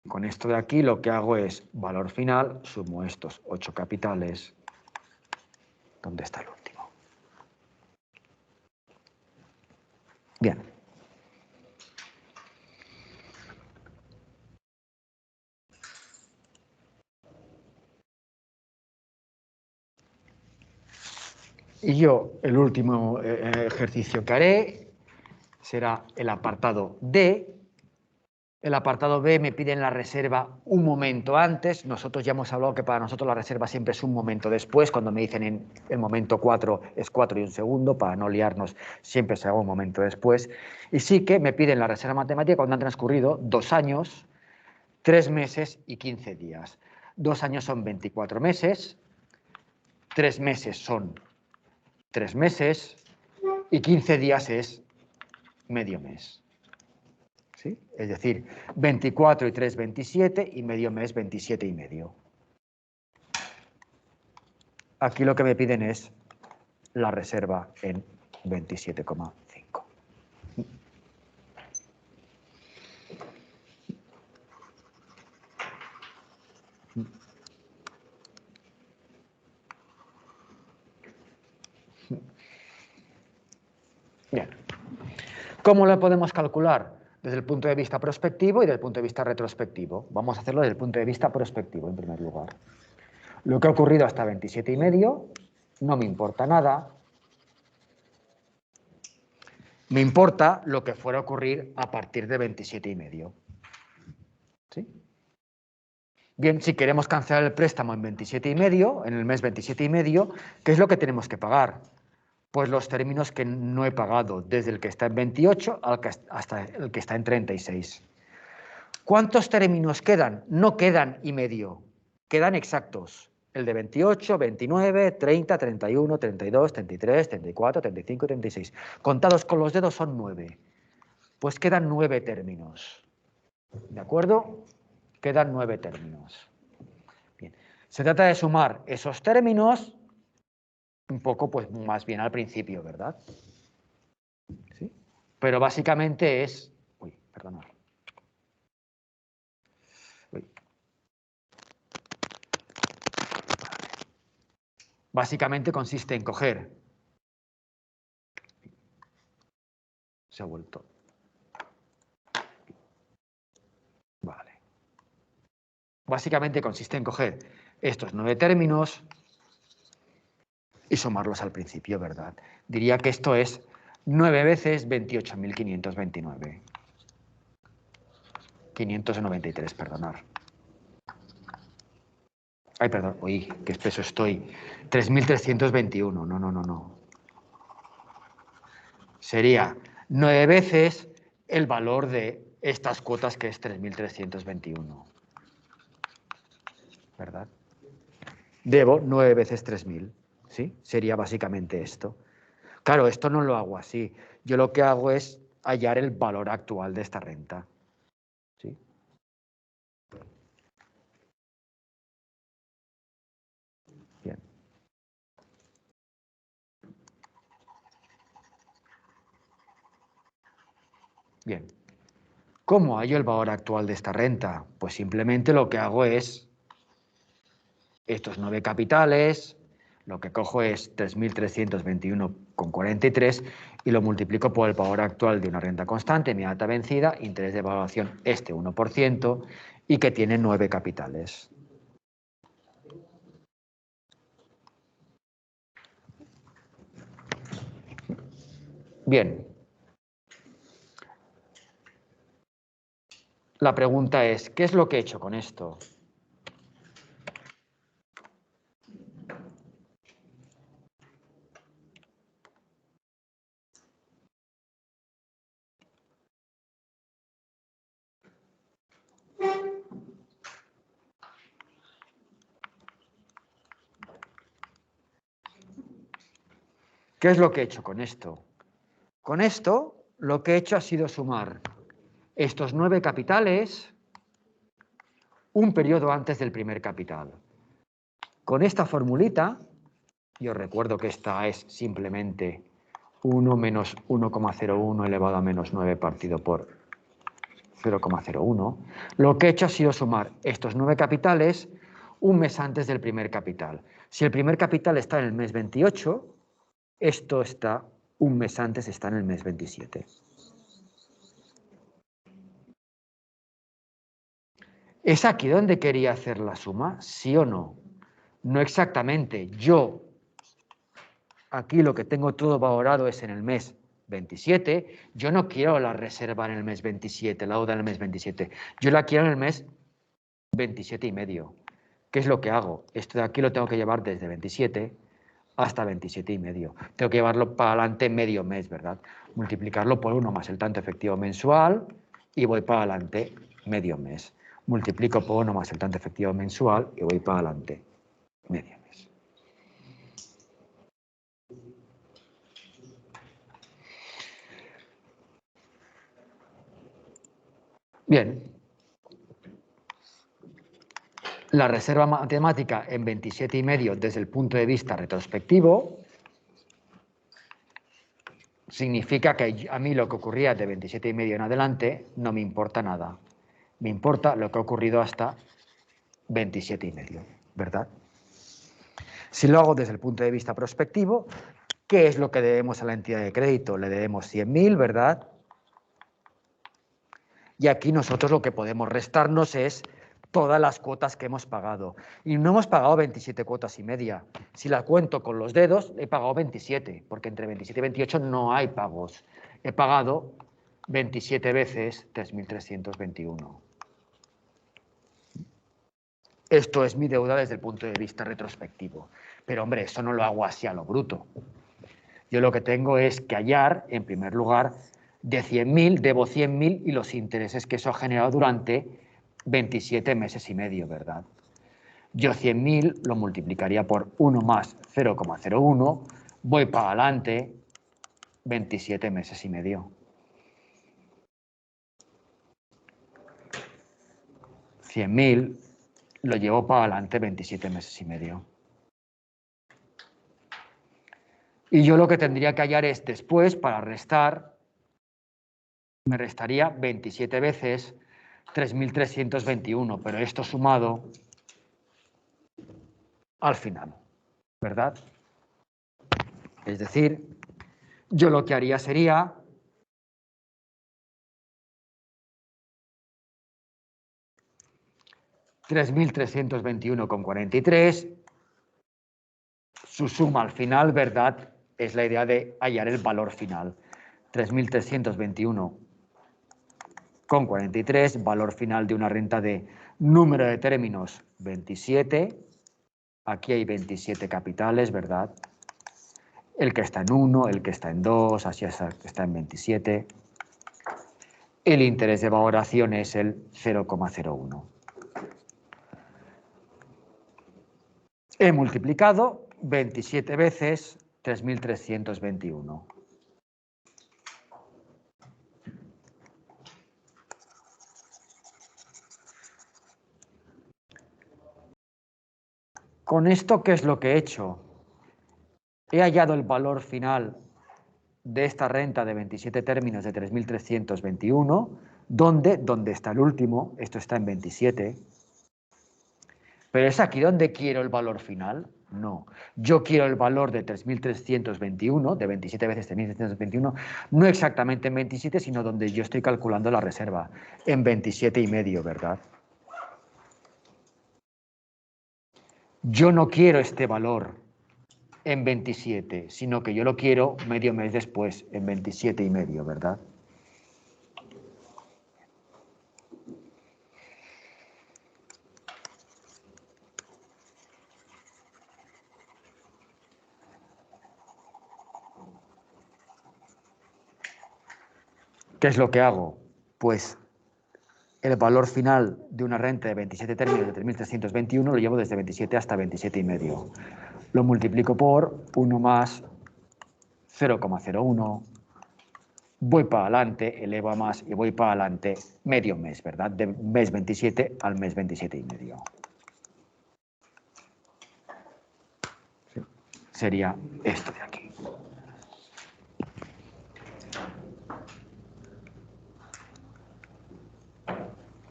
Con esto de aquí lo que hago es valor final, sumo estos 8 capitales. ¿Dónde está el último? Bien. Y yo, el último ejercicio que haré será el apartado D. El apartado B me piden la reserva un momento antes. Nosotros ya hemos hablado que para nosotros la reserva siempre es un momento después. Cuando me dicen en el momento 4 es 4 y un segundo, para no liarnos siempre se haga un momento después. Y sí que me piden la reserva matemática cuando han transcurrido 2 años, 3 meses y 15 días. 2 años son 24 meses, 3 meses son 3 meses y 15 días es medio mes. ¿Sí? Es decir, 24 y 3, 27 y medio mes, 27 y medio. Aquí lo que me piden es la reserva en 27,5. Bien. ¿Cómo lo podemos calcular? Desde el punto de vista prospectivo y desde el punto de vista retrospectivo. Vamos a hacerlo desde el punto de vista prospectivo, en primer lugar. Lo que ha ocurrido hasta 27 y medio no me importa nada. Me importa lo que fuera a ocurrir a partir de 27 y medio. ¿Sí? Bien, si queremos cancelar el préstamo en 27 y medio, en el mes 27 y medio, ¿qué es lo que tenemos que pagar? Pues los términos que no he pagado, desde el que está en 28 hasta el que está en 36. ¿Cuántos términos quedan? No quedan y medio, quedan exactos. El de 28, 29, 30, 31, 32, 33, 34, 35 y 36. Contados con los dedos son 9. Pues quedan 9 términos. ¿De acuerdo? Quedan 9 términos. Bien. Se trata de sumar esos términos un poco, pues más bien al principio, ¿verdad? ¿Sí? Pero básicamente es... Uy, perdonad. Uy. Básicamente consiste en coger... Se ha vuelto... Vale. Básicamente consiste en coger estos 9 términos y sumarlos al principio, ¿verdad? Diría que esto es 9 veces 28.529. 593, perdonad. Ay, perdón, uy, qué espeso estoy. 3.321, no. Sería 9 veces el valor de estas cuotas, que es 3.321. ¿Verdad? Debo 9 veces 3.000, ¿sí? Sería básicamente esto. Claro, esto no lo hago así. Yo lo que hago es hallar el valor actual de esta renta. ¿Sí? Bien. Bien. ¿Cómo hallo el valor actual de esta renta? Pues simplemente lo que hago es estos 9 capitales, lo que cojo es 3.321,43 y lo multiplico por el valor actual de una renta constante, inmediata vencida, interés de evaluación este 1% y que tiene 9 capitales. Bien. La pregunta es, ¿qué es lo que he hecho con esto? ¿Qué es lo que he hecho con esto? Con esto, lo que he hecho ha sido sumar estos 9 capitales un periodo antes del primer capital. Con esta formulita, yo recuerdo que esta es simplemente 1 menos 1,01 elevado a menos 9 partido por 0,01. Lo que he hecho ha sido sumar estos 9 capitales un mes antes del primer capital. Si el primer capital está en el mes 28, esto está un mes antes, está en el mes 27. ¿Es aquí donde quería hacer la suma? ¿Sí o no? No exactamente. Yo, aquí lo que tengo todo valorado es en el mes 27. Yo no quiero la reserva en el mes 27, la deuda en el mes 27. Yo la quiero en el mes 27 y medio. ¿Qué es lo que hago? Esto de aquí lo tengo que llevar desde 27 hasta 27 y medio. Tengo que llevarlo para adelante medio mes, ¿verdad? Multiplicarlo por 1 más el tanto efectivo mensual y voy para adelante medio mes. Multiplico por 1 más el tanto efectivo mensual y voy para adelante medio mes. Bien. La reserva matemática en 27 y medio desde el punto de vista retrospectivo significa que a mí lo que ocurría de 27 y medio en adelante no me importa nada. Me importa lo que ha ocurrido hasta 27 y medio, ¿verdad? Si lo hago desde el punto de vista prospectivo, ¿qué es lo que debemos a la entidad de crédito? Le debemos 100.000, ¿verdad? Y aquí nosotros lo que podemos restarnos es todas las cuotas que hemos pagado. Y no hemos pagado 27 cuotas y media. Si la cuento con los dedos, he pagado 27, porque entre 27 y 28 no hay pagos. He pagado 27 veces 3.321. Esto es mi deuda desde el punto de vista retrospectivo. Pero, hombre, eso no lo hago así a lo bruto. Yo lo que tengo es que hallar, en primer lugar, de 100.000, debo 100.000 y los intereses que eso ha generado durante 27 meses y medio, ¿verdad? Yo 100.000 lo multiplicaría por 1 más 0,01, voy para adelante 27 meses y medio. 100.000 lo llevo para adelante 27 meses y medio. Y yo lo que tendría que hallar es después, para restar, me restaría 27 veces 3.321, pero esto sumado al final, ¿verdad? Es decir, yo lo que haría sería $3.321,43, su suma al final, ¿verdad? Es la idea de hallar el valor final. 3.321,43, valor final de una renta de número de términos 27. Aquí hay 27 capitales, ¿verdad? El que está en 1, el que está en 2, así está en 27. El interés de valoración es el 0,01. He multiplicado 27 veces 3.321. Con esto, ¿qué es lo que he hecho? He hallado el valor final de esta renta de 27 términos de 3.321. ¿Dónde? ¿Dónde está el último? Esto está en 27. Pero ¿es aquí donde quiero el valor final? No. Yo quiero el valor de 3.321, de 27 veces 3.321, no exactamente en 27, sino donde yo estoy calculando la reserva, en 27,5, ¿verdad? Yo no quiero este valor en 27, sino que yo lo quiero medio mes después, en 27,5, ¿verdad? ¿Qué es lo que hago? Pues el valor final de una renta de 27 términos de 3.321 lo llevo desde 27 hasta 27,5. Lo multiplico por 1 más 0,01. Voy para adelante, elevo a más y voy para adelante medio mes, ¿verdad? De mes 27 al mes 27,5. ¿Sí? Sería esto de aquí.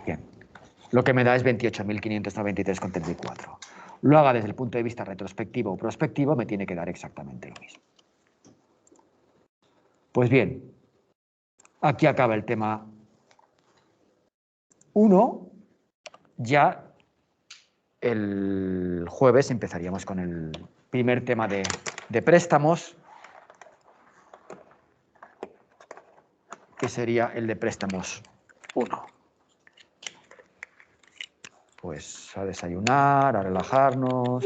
Bien. Lo que me da es 28.593,34. Lo haga desde el punto de vista retrospectivo o prospectivo, me tiene que dar exactamente lo mismo. Pues bien, aquí acaba el tema 1. Ya el jueves empezaríamos con el primer tema de préstamos, que sería el de préstamos 1. Pues a desayunar, a relajarnos.